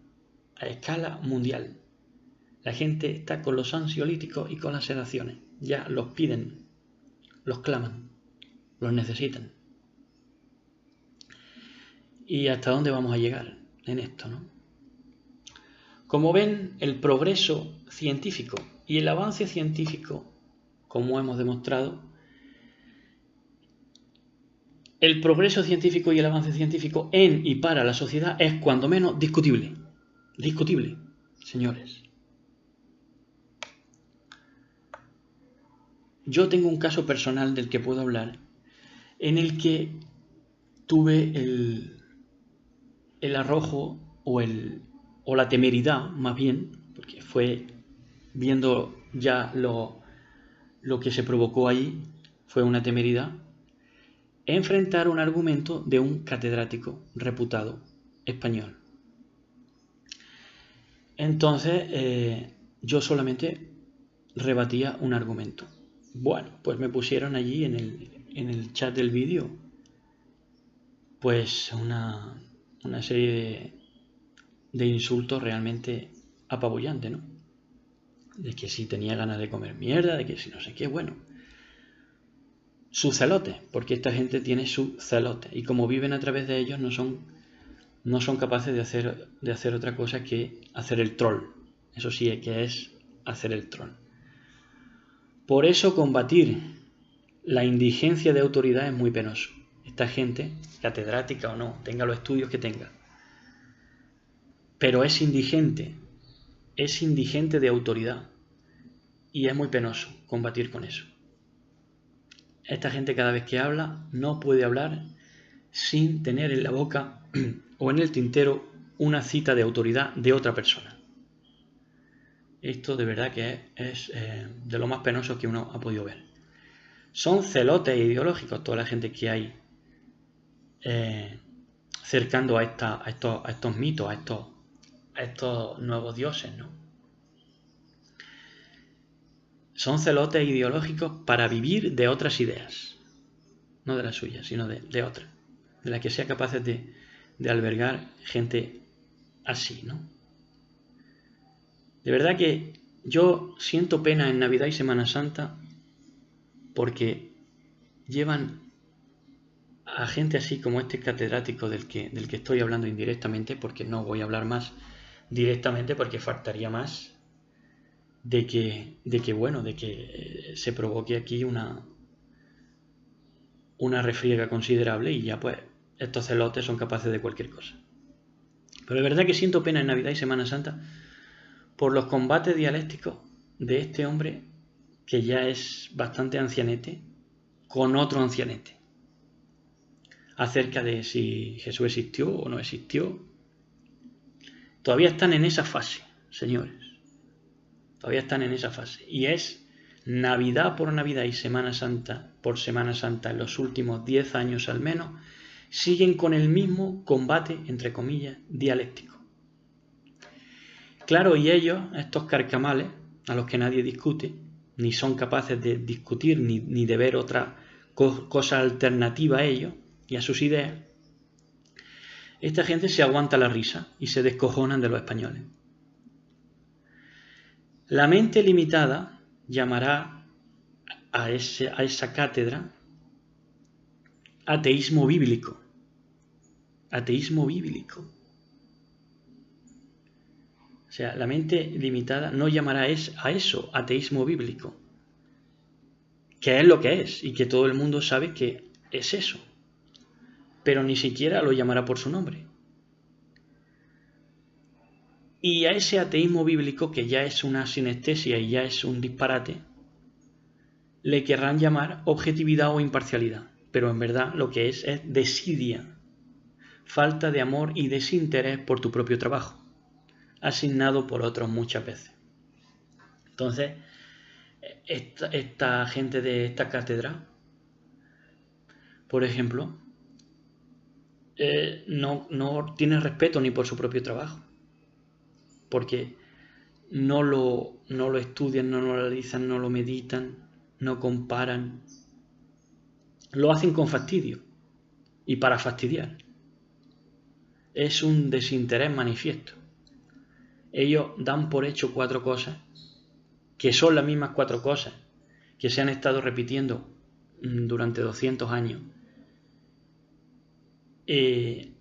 Speaker 1: A escala mundial. La gente está con los ansiolíticos y con las sedaciones. Ya los piden, los claman, los necesitan. ¿Y hasta dónde vamos a llegar en esto, no? Como ven, el progreso científico y el avance científico, como hemos demostrado, el progreso científico y el avance científico en y para la sociedad es cuando menos discutible. Discutible, señores. Yo tengo un caso personal del que puedo hablar, en el que tuve el arrojo o la temeridad, más bien, porque fue viendo ya lo que se provocó ahí, fue una temeridad, enfrentar un argumento de un catedrático reputado español. Entonces, yo solamente rebatía un argumento. Bueno, pues me pusieron allí en el chat del vídeo, pues una serie de insultos realmente apabullantes, ¿no? De que si tenía ganas de comer mierda, de que si no sé qué, bueno. Su celote, porque esta gente tiene su celote, y como viven a través de ellos no son capaces de hacer otra cosa que hacer el troll. Eso sí que es hacer el troll. Por eso combatir la indigencia de autoridad es muy penoso. Esta gente, catedrática o no, tenga los estudios que tenga, pero es indigente de autoridad, y es muy penoso combatir con eso. Esta gente cada vez que habla no puede hablar sin tener en la boca o en el tintero una cita de autoridad de otra persona. Esto de verdad que es de lo más penoso que uno ha podido ver. Son celotes ideológicos toda la gente que hay cercando a estos mitos, estos nuevos dioses, ¿no? Son celotes ideológicos para vivir de otras ideas, no de las suyas, sino de otras, de las que sea capaces de albergar gente así, ¿no? De verdad que yo siento pena en Navidad y Semana Santa porque llevan a gente así como este catedrático del que estoy hablando indirectamente, porque no voy a hablar más directamente porque faltaría más de que se provoque aquí una refriega considerable y ya pues estos celotes son capaces de cualquier cosa. Pero de verdad que siento pena en Navidad y Semana Santa por los combates dialécticos de este hombre que ya es bastante ancianete con otro ancianete acerca de si Jesús existió o no existió. Todavía están en esa fase, señores. Todavía están en esa fase. Y es Navidad por Navidad y Semana Santa por Semana Santa en los últimos 10 años al menos, siguen con el mismo combate, entre comillas, dialéctico. Claro, y ellos, estos carcamales, a los que nadie discute, ni son capaces de discutir ni de ver otra cosa alternativa a ellos y a sus ideas, esta gente se aguanta la risa y se descojonan de los españoles. La mente limitada llamará a esa cátedra ateísmo bíblico. Ateísmo bíblico. O sea, la mente limitada no llamará a eso ateísmo bíblico, que es lo que es y que todo el mundo sabe que es eso, pero ni siquiera lo llamará por su nombre. Y a ese ateísmo bíblico, que ya es una sinestesia y ya es un disparate, le querrán llamar objetividad o imparcialidad, pero en verdad lo que es desidia, falta de amor y desinterés por tu propio trabajo, asignado por otros muchas veces. Entonces, esta gente de esta cátedra, por ejemplo, no tiene respeto ni por su propio trabajo, porque no lo estudian, no lo analizan, no lo meditan, no comparan, lo hacen con fastidio y para fastidiar. Es un desinterés manifiesto. Ellos dan por hecho 4 cosas que son las mismas 4 cosas que se han estado repitiendo durante 200 años, y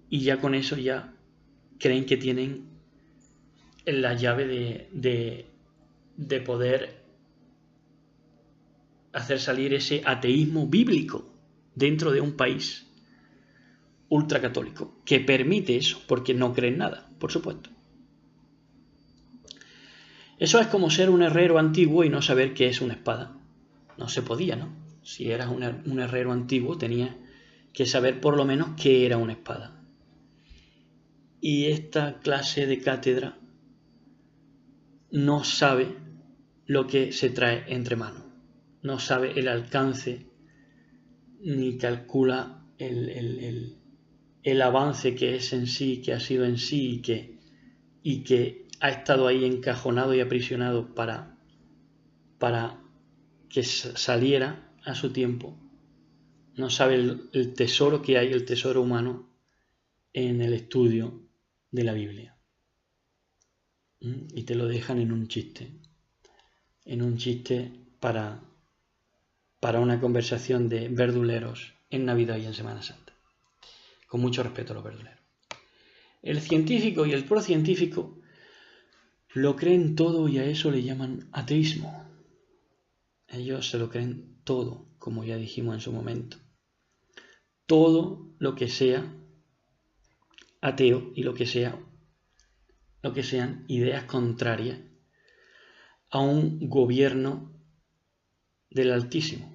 Speaker 1: ya con eso ya creen que tienen la llave de poder hacer salir ese ateísmo bíblico dentro de un país ultracatólico que permite eso, porque no creen nada, por supuesto. Eso es como ser un herrero antiguo y no saber qué es una espada. No se podía, ¿no? Si eras un herrero antiguo tenías que saber por lo menos qué era una espada. Y esta clase de cátedra no sabe lo que se trae entre manos. No sabe el alcance ni calcula el avance que es en sí, que ha sido en sí y que ha estado ahí encajonado y aprisionado para que saliera a su tiempo. No sabe el tesoro que hay, el tesoro humano en el estudio de la Biblia. Y te lo dejan en un chiste para una conversación de verduleros en Navidad y en Semana Santa. Con mucho respeto a los verduleros. El científico y el procientífico lo creen todo y a eso le llaman ateísmo. Ellos se lo creen todo, como ya dijimos en su momento. Todo lo que sea ateo y lo que sean ideas contrarias a un gobierno del Altísimo.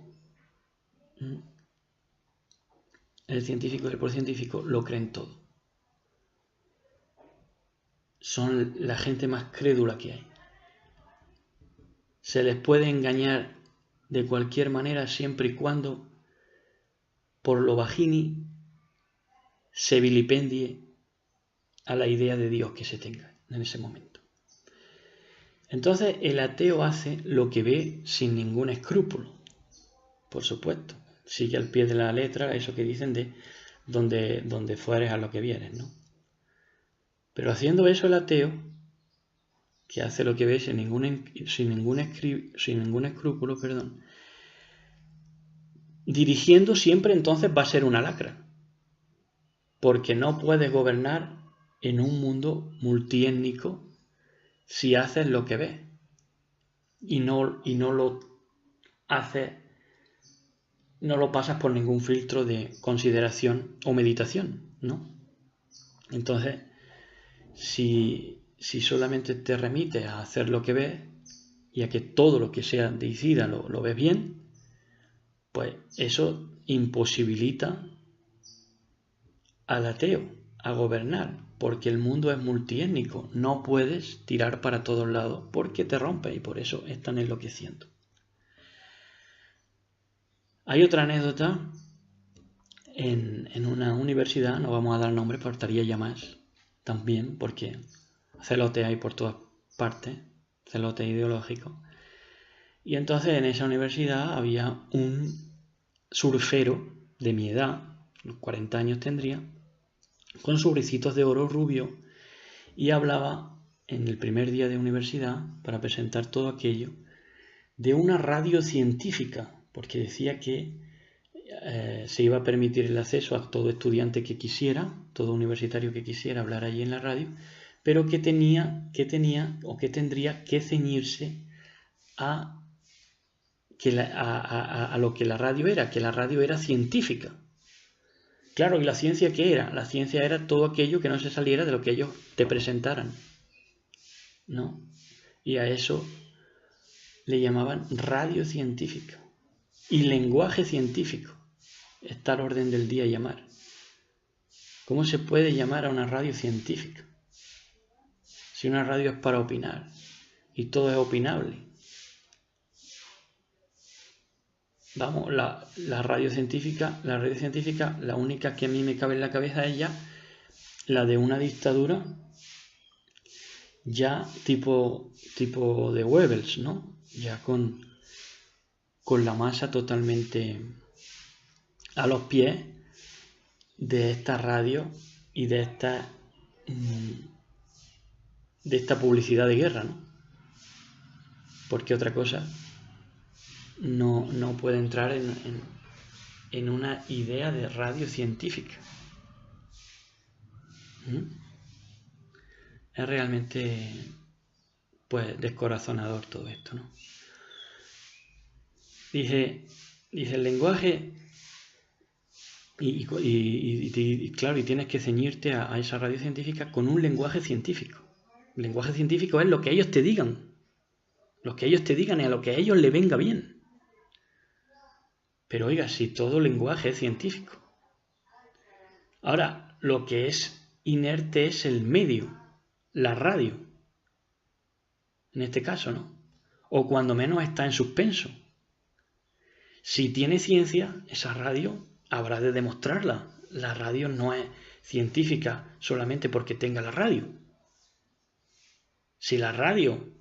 Speaker 1: El científico y el procientífico lo creen todo. Son la gente más crédula que hay. Se les puede engañar de cualquier manera siempre y cuando por lo bajini se vilipendie a la idea de Dios que se tenga en ese momento. Entonces el ateo hace lo que ve sin ningún escrúpulo, por supuesto. Sigue al pie de la letra eso que dicen de donde fueres a lo que vienes, ¿no? Pero haciendo eso el ateo, que hace lo que ve sin ningún escrúpulo, dirigiendo siempre entonces va a ser una lacra, porque no puedes gobernar en un mundo multiétnico si haces lo que ves y no lo haces, no lo pasas por ningún filtro de consideración o meditación, ¿no? Entonces, si solamente te remites a hacer lo que ves y a que todo lo que sea deicida lo ves bien, pues eso imposibilita al ateo a gobernar, porque el mundo es multiétnico, no puedes tirar para todos lados porque te rompes y por eso están enloqueciendo. Hay otra anécdota en una universidad, no vamos a dar nombres, faltaría ya más también, porque celote hay por todas partes, celote ideológico. Y entonces en esa universidad había un surfero de mi edad, unos 40 años tendría, con sus ricitos de oro rubio, y hablaba en el primer día de universidad, para presentar todo aquello, de una radio científica, porque decía que se iba a permitir el acceso a todo estudiante que quisiera, todo universitario que quisiera hablar allí en la radio, pero que tendría que ceñirse a lo que la radio era, que la radio era científica. Claro, ¿y la ciencia qué era? La ciencia era todo aquello que no se saliera de lo que ellos te presentaran, ¿no? Y a eso le llamaban radio científica. Y lenguaje científico está al orden del día llamar. ¿Cómo se puede llamar a una radio científica? Si una radio es para opinar y todo es opinable. Vamos, la radio científica, la única que a mí me cabe en la cabeza es ya la de una dictadura ya tipo de Goebbels, ¿no? Ya con la masa totalmente a los pies de esta radio y de esta publicidad de guerra, ¿no? Porque otra cosa no puede entrar en una idea de radio científica. Es realmente pues descorazonador todo esto, ¿no? Dice el lenguaje y claro, y tienes que ceñirte a esa radio científica con un lenguaje científico. El lenguaje científico es lo que ellos te digan. Lo que ellos te digan y a lo que a ellos le venga bien. Pero oiga, si todo lenguaje es científico. Ahora, lo que es inerte es el medio, la radio. En este caso, ¿no? O cuando menos está en suspenso. Si tiene ciencia, esa radio habrá de demostrarla. La radio no es científica solamente porque tenga la radio. Si la radio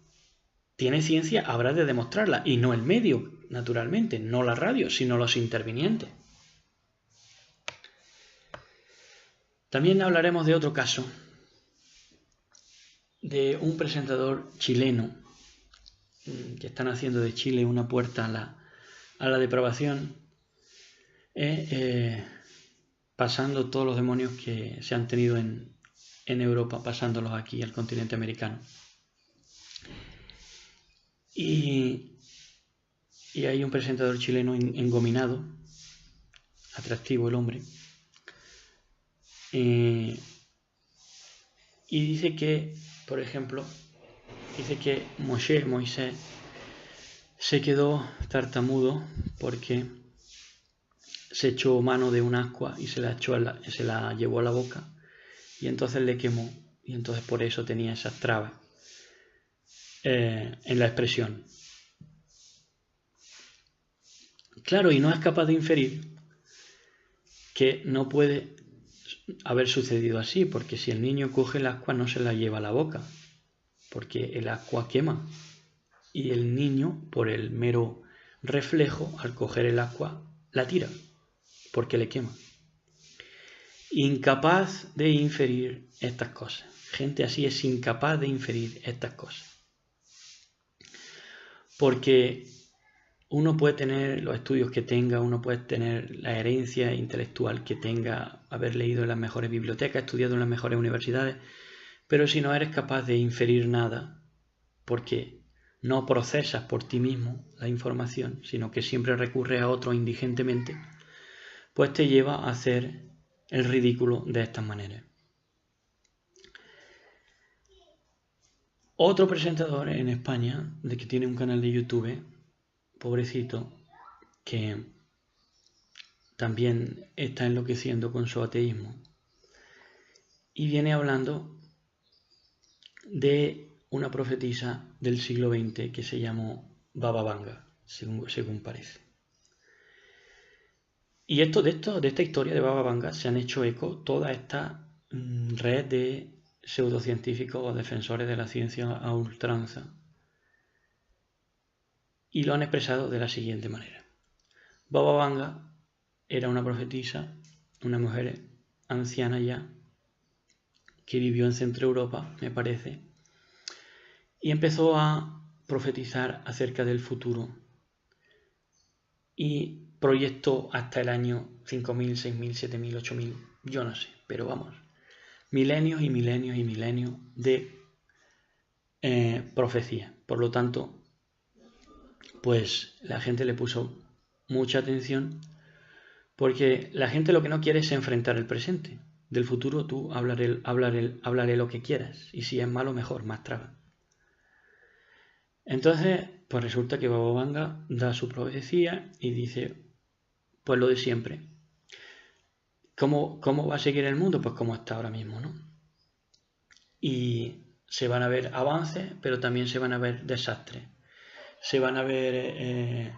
Speaker 1: tiene ciencia, habrá de demostrarla. Y no el medio, naturalmente. No la radio, sino los intervinientes. También hablaremos de otro caso. De un presentador chileno que están haciendo de Chile una puerta a la depravación, pasando todos los demonios que se han tenido en Europa, pasándolos aquí al continente americano. Y hay un presentador chileno engominado, atractivo el hombre, y dice que, por ejemplo, Moisés se quedó tartamudo porque se echó mano de un ascua y se la llevó a la boca y entonces le quemó y entonces por eso tenía esas trabas en la expresión. Claro, y no es capaz de inferir que no puede haber sucedido así, porque si el niño coge el ascua no se la lleva a la boca, porque el ascua quema, y el niño, por el mero reflejo, al coger el ascua, la tira, porque le quema. Incapaz de inferir estas cosas. Gente así es incapaz de inferir estas cosas. Porque uno puede tener los estudios que tenga, uno puede tener la herencia intelectual que tenga, haber leído en las mejores bibliotecas, estudiado en las mejores universidades, pero si no eres capaz de inferir nada, porque no procesas por ti mismo la información, sino que siempre recurres a otro indigentemente, pues te lleva a hacer el ridículo de estas maneras. Otro presentador en España, de que tiene un canal de YouTube, pobrecito, que también está enloqueciendo con su ateísmo, y viene hablando de una profetisa del siglo XX que se llamó Baba Vanga, según parece. Y de esta historia de Baba Vanga se han hecho eco toda esta red de pseudocientíficos o defensores de la ciencia a ultranza, y lo han expresado de la siguiente manera. Baba Vanga era una profetisa, una mujer anciana ya, que vivió en Centro Europa, me parece, y empezó a profetizar acerca del futuro y proyectó hasta el año 5.000, 6.000, 7.000, 8.000, yo no sé, pero vamos, milenios y milenios y milenios de profecía. Por lo tanto, pues la gente le puso mucha atención, porque la gente lo que no quiere es enfrentar el presente. Del futuro tú hablaré lo que quieras, y si es malo, mejor, más traga. Entonces, pues resulta que Baba Vanga da su profecía y dice, pues lo de siempre. ¿Cómo va a seguir el mundo? Pues como está ahora mismo, ¿no? Y se van a ver avances, pero también se van a ver desastres. Se van a ver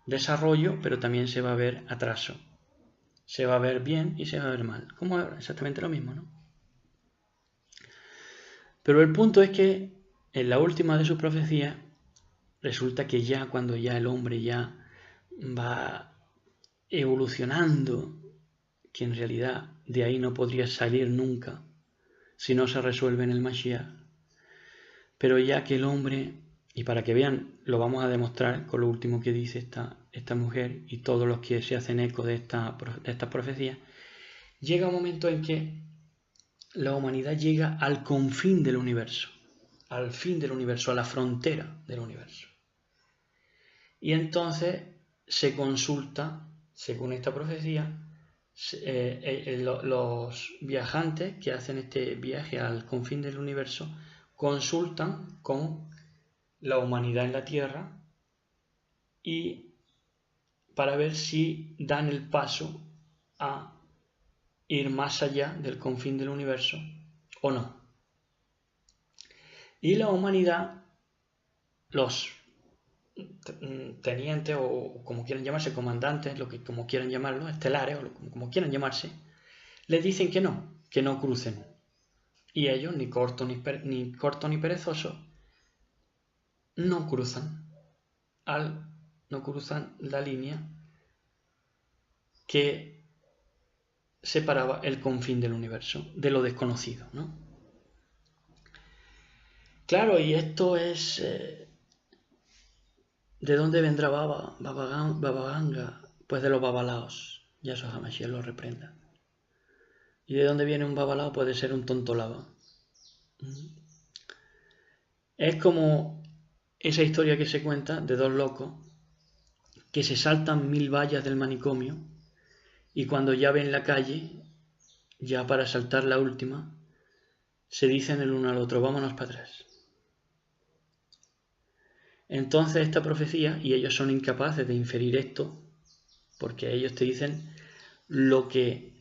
Speaker 1: desarrollo, pero también se va a ver atraso. Se va a ver bien y se va a ver mal. Como exactamente lo mismo, ¿no? Pero el punto es que en la última de sus profecías resulta que ya cuando ya el hombre ya va evolucionando, que en realidad de ahí no podría salir nunca si no se resuelve en el Mashiach, pero ya que el hombre, y para que vean, lo vamos a demostrar con lo último que dice esta mujer y todos los que se hacen eco de estas profecías, llega un momento en que la humanidad llega al confín del universo, al fin del universo, a la frontera del universo. Y entonces se consulta, según esta profecía, los viajantes que hacen este viaje al confín del universo consultan con la humanidad en la Tierra y para ver si dan el paso a ir más allá del confín del universo o no. Y la humanidad, los tenientes o como quieran llamarse, comandantes, como quieran llamarlo, estelares o como quieran llamarse, les dicen que no crucen. Y ellos, ni corto ni perezoso, no cruzan la línea que separaba el confín del universo de lo desconocido, ¿no? Claro, y esto es... ¿de dónde vendrá Baba Vanga? Pues de los babalaos. Ya eso jamás lo reprenda. ¿Y de dónde viene un babalao? Puede ser un tontolaba. Es como esa historia que se cuenta de dos locos que se saltan 1000 vallas del manicomio y cuando ya ven la calle, ya para saltar la última, se dicen el uno al otro, vámonos para atrás. Entonces esta profecía, y ellos son incapaces de inferir esto, porque ellos te dicen lo que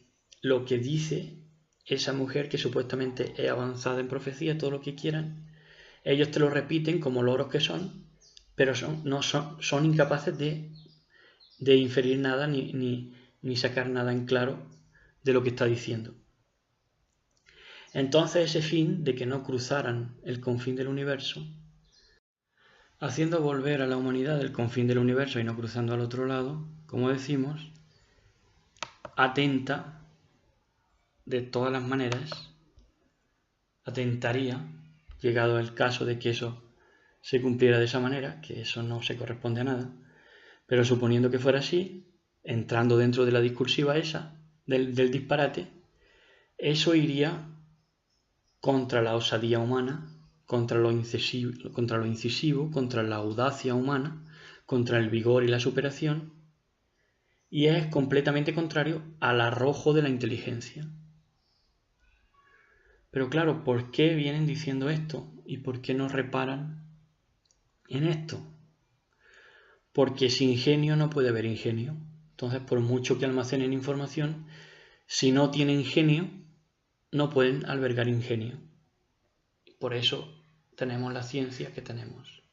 Speaker 1: dice esa mujer que supuestamente es avanzada en profecía, todo lo que quieran, ellos te lo repiten como loros que son, pero son incapaces de inferir nada ni sacar nada en claro de lo que está diciendo. Entonces ese fin de que no cruzaran el confín del universo, haciendo volver a la humanidad del confín del universo y no cruzando al otro lado, como decimos, atenta de todas las maneras, atentaría, llegado el caso de que eso se cumpliera de esa manera, que eso no se corresponde a nada, pero suponiendo que fuera así, entrando dentro de la discursiva esa, del disparate, eso iría contra la osadía humana, contra lo incisivo, contra la audacia humana, contra el vigor y la superación, y es completamente contrario al arrojo de la inteligencia. Pero claro, ¿por qué vienen diciendo esto? ¿Y por qué no reparan en esto? Porque sin genio no puede haber ingenio. Entonces, por mucho que almacenen información, si no tienen genio, no pueden albergar ingenio. Por eso tenemos la ciencia que tenemos.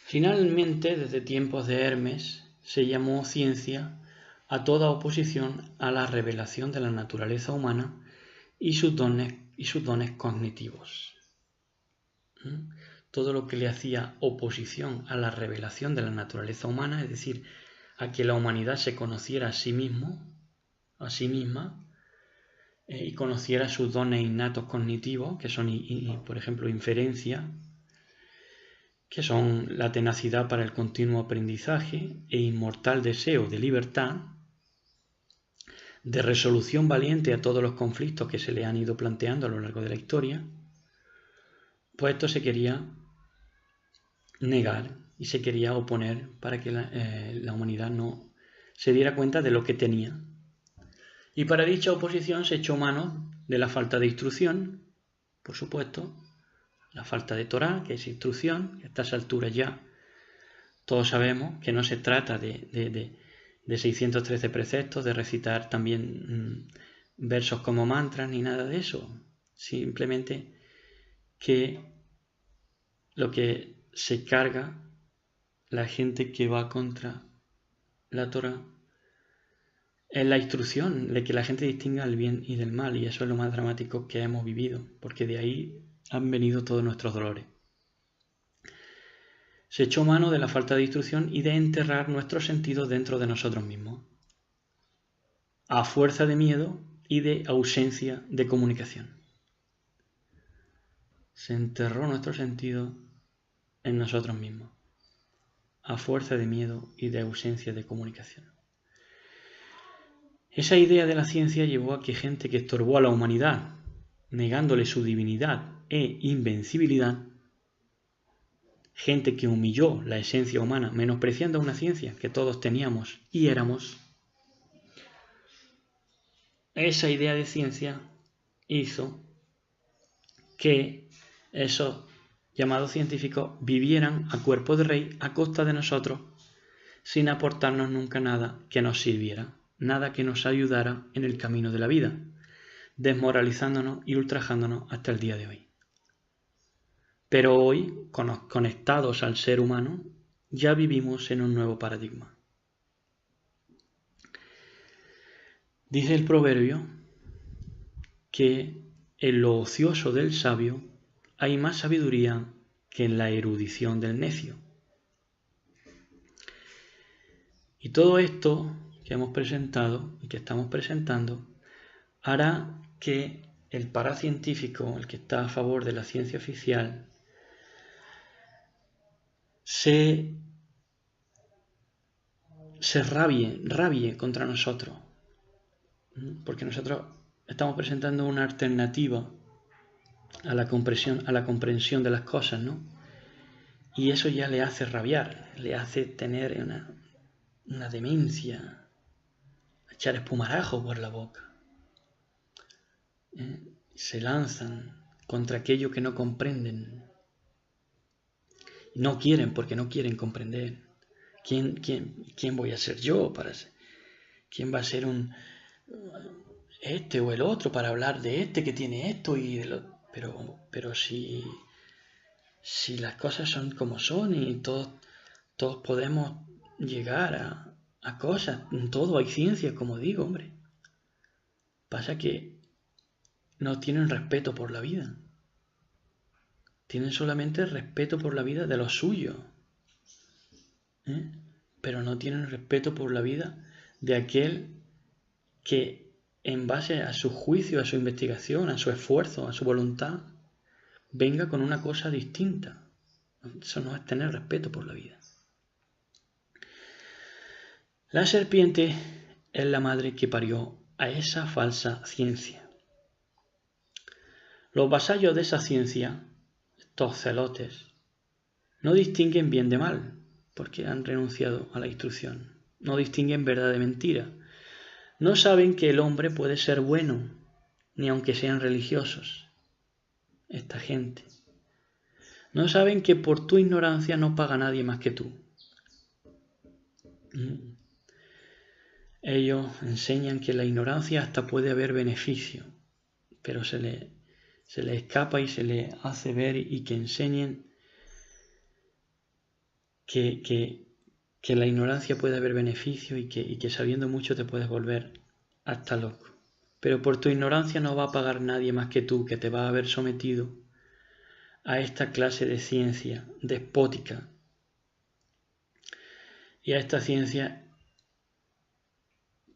Speaker 1: Finalmente, desde tiempos de Hermes, se llamó ciencia a toda oposición a la revelación de la naturaleza humana y sus dones cognitivos. Todo lo que le hacía oposición a la revelación de la naturaleza humana, es decir, a que la humanidad se conociera a sí misma, y conociera sus dones innatos cognitivos, que son, por ejemplo, inferencia, que son la tenacidad para el continuo aprendizaje e inmortal deseo de libertad, de resolución valiente a todos los conflictos que se le han ido planteando a lo largo de la historia, pues esto se quería negar y se quería oponer para que la humanidad no se diera cuenta de lo que tenía. Y para dicha oposición se echó mano de la falta de instrucción, por supuesto, la falta de Torá, que es instrucción. A estas alturas ya todos sabemos que no se trata de 613 preceptos, de recitar también versos como mantras ni nada de eso. Simplemente que lo que se carga la gente que va contra la Torá es la instrucción, de que la gente distinga el bien y del mal, y eso es lo más dramático que hemos vivido, porque de ahí han venido todos nuestros dolores. Se echó mano de la falta de instrucción y de enterrar nuestros sentidos dentro de nosotros mismos, a fuerza de miedo y de ausencia de comunicación. Se enterró nuestro sentido en nosotros mismos, a fuerza de miedo y de ausencia de comunicación. Esa idea de la ciencia llevó a que gente que estorbó a la humanidad, negándole su divinidad e invencibilidad, gente que humilló la esencia humana, menospreciando una ciencia que todos teníamos y éramos, esa idea de ciencia hizo que esos llamados científicos vivieran a cuerpo de rey a costa de nosotros, sin aportarnos nunca nada que nos sirviera, nada que nos ayudara en el camino de la vida, desmoralizándonos y ultrajándonos hasta el día de hoy. Pero hoy, conectados al ser humano, ya vivimos en un nuevo paradigma. Dice el proverbio que en lo ocioso del sabio hay más sabiduría que en la erudición del necio. Y todo esto que hemos presentado y que estamos presentando hará que el paracientífico, el que está a favor de la ciencia oficial, se rabie contra nosotros, porque nosotros estamos presentando una alternativa a la comprensión de las cosas, ¿no? Y eso ya le hace rabiar, le hace tener una demencia, echar espumarajo por la boca. Se lanzan contra aquello que no comprenden. No quieren porque no quieren comprender. ¿Quién voy a ser yo para ser? ¿Quién va a ser este o el otro para hablar de este que tiene esto y de lo? Pero si las cosas son como son y todos podemos llegar a cosas, en todo hay ciencia, como digo, hombre. Pasa que no tienen respeto por la vida. Tienen solamente respeto por la vida de los suyos. Pero no tienen respeto por la vida de aquel que, en base a su juicio, a su investigación, a su esfuerzo, a su voluntad, venga con una cosa distinta. Eso no es tener respeto por la vida. La serpiente es la madre que parió a esa falsa ciencia. Los vasallos de esa ciencia, estos celotes, no distinguen bien de mal, porque han renunciado a la instrucción. No distinguen verdad de mentira. No saben que el hombre puede ser bueno, ni aunque sean religiosos. Esta gente. No saben que por tu ignorancia no paga nadie más que tú. Ellos enseñan que en la ignorancia hasta puede haber beneficio, pero se les escapa y se les hace ver y que enseñen que en la ignorancia puede haber beneficio y que sabiendo mucho te puedes volver hasta loco. Pero por tu ignorancia no va a pagar nadie más que tú, que te va a haber sometido a esta clase de ciencia despótica y a esta ciencia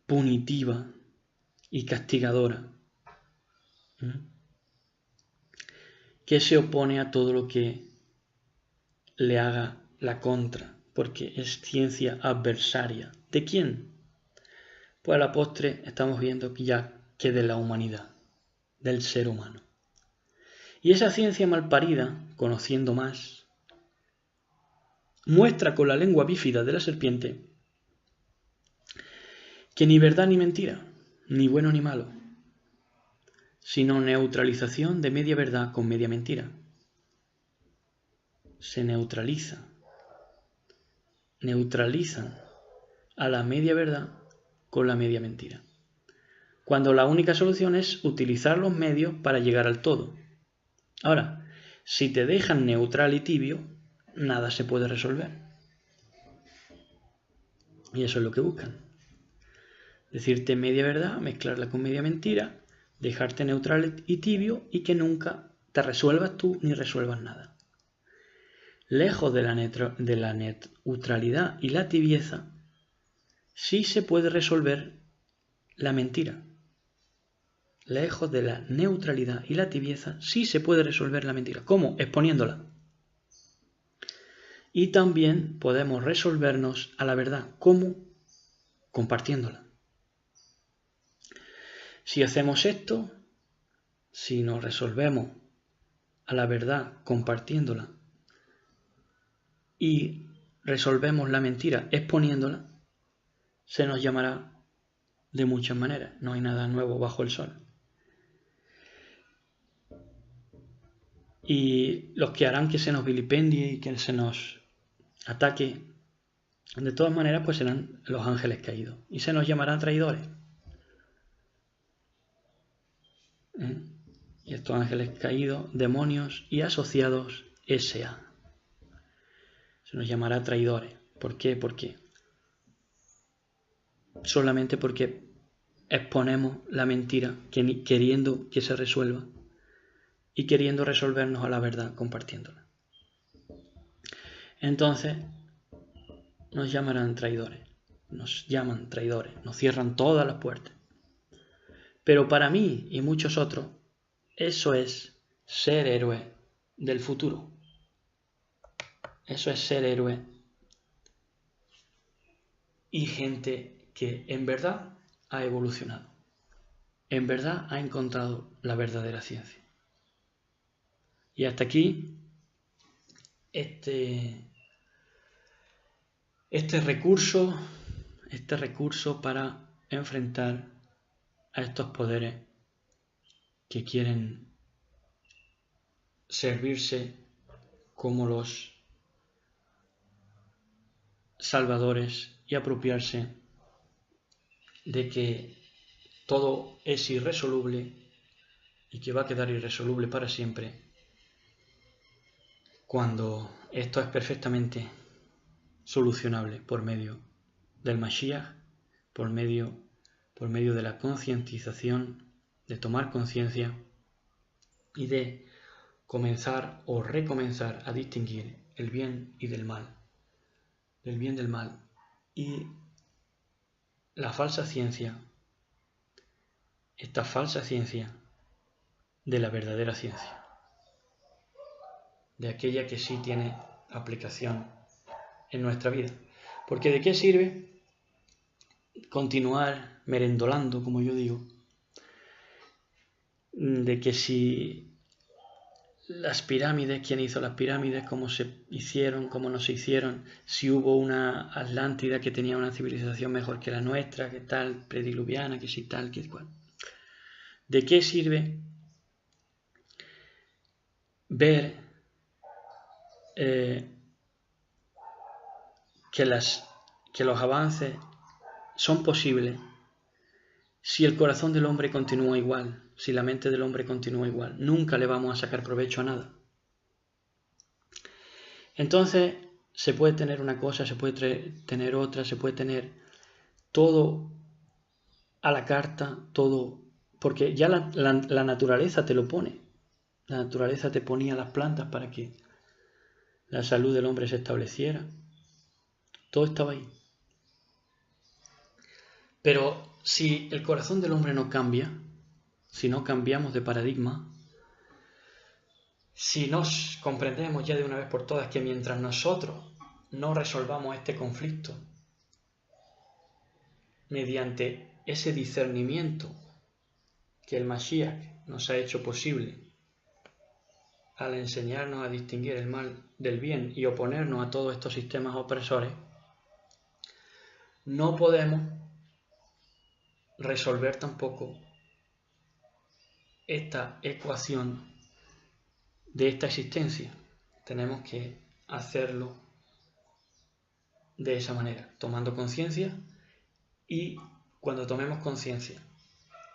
Speaker 1: punitiva y castigadora, que se opone a todo lo que le haga la contra, porque es ciencia adversaria. ¿De quién? Pues a la postre estamos viendo que de la humanidad, del ser humano. Y esa ciencia malparida, conociendo más, muestra con la lengua bífida de la serpiente que ni verdad ni mentira, ni bueno ni malo, sino neutralización de media verdad con media mentira. Se neutralizan a la media verdad con la media mentira, cuando la única solución es utilizar los medios para llegar al todo. Ahora, si te dejan neutral y tibio, nada se puede resolver. Y eso es lo que buscan. Decirte media verdad, mezclarla con media mentira, dejarte neutral y tibio y que nunca te resuelvas tú ni resuelvas nada. Lejos de la neutralidad y la tibieza, sí se puede resolver la mentira. Lejos de la neutralidad y la tibieza, sí se puede resolver la mentira. ¿Cómo? Exponiéndola. Y también podemos resolvernos a la verdad. ¿Cómo? Compartiéndola. Si hacemos esto, si nos resolvemos a la verdad compartiéndola y resolvemos la mentira exponiéndola, se nos llamará de muchas maneras. No hay nada nuevo bajo el sol. Y los que harán que se nos vilipendie y que se nos ataque, de todas maneras, pues serán los ángeles caídos. Y se nos llamará traidores. Y estos ángeles caídos, demonios y asociados S.A. Se nos llamará traidores. ¿Por qué? Solamente porque exponemos la mentira queriendo que se resuelva y queriendo resolvernos a la verdad compartiéndola. Entonces nos llamarán traidores, nos llaman traidores, nos cierran todas las puertas. Pero para mí y muchos otros, eso es ser héroe del futuro. Eso es ser héroe y gente que en verdad ha evolucionado. En verdad ha encontrado la verdadera ciencia. Y hasta aquí este recurso para enfrentar a estos poderes que quieren servirse como los salvadores y apropiarse de que todo es irresoluble y que va a quedar irresoluble para siempre, cuando esto es perfectamente solucionable por medio del Mashiach, por medio de la concientización de tomar conciencia y de comenzar o recomenzar a distinguir el bien y del mal, del bien del mal, y la falsa ciencia, esta falsa ciencia de la verdadera ciencia, de aquella que sí tiene aplicación en nuestra vida. Porque ¿de qué sirve continuar merendolando, como yo digo, de que si las pirámides, quién hizo las pirámides, cómo se hicieron, cómo no se hicieron, si hubo una Atlántida que tenía una civilización mejor que la nuestra, que tal, prediluviana, que si tal, que cual? ¿De qué sirve ver que los avances son posibles si el corazón del hombre continúa igual, si la mente del hombre continúa igual? Nunca le vamos a sacar provecho a nada. Entonces, se puede tener una cosa, se puede tener otra, se puede tener todo a la carta, todo, porque ya la naturaleza te lo pone. La naturaleza te ponía las plantas para que la salud del hombre se estableciera. Todo estaba ahí. Pero si el corazón del hombre no cambia, si no cambiamos de paradigma, si nos comprendemos ya de una vez por todas que mientras nosotros no resolvamos este conflicto mediante ese discernimiento que el Mashiach nos ha hecho posible al enseñarnos a distinguir el mal del bien y oponernos a todos estos sistemas opresores, no podemos resolver tampoco esta ecuación de esta existencia. Tenemos que hacerlo de esa manera, tomando conciencia, y cuando tomemos conciencia,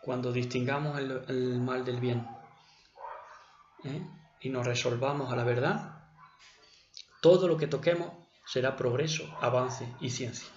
Speaker 1: cuando distingamos el mal del bien, y nos resolvamos a la verdad, todo lo que toquemos será progreso, avance y ciencia.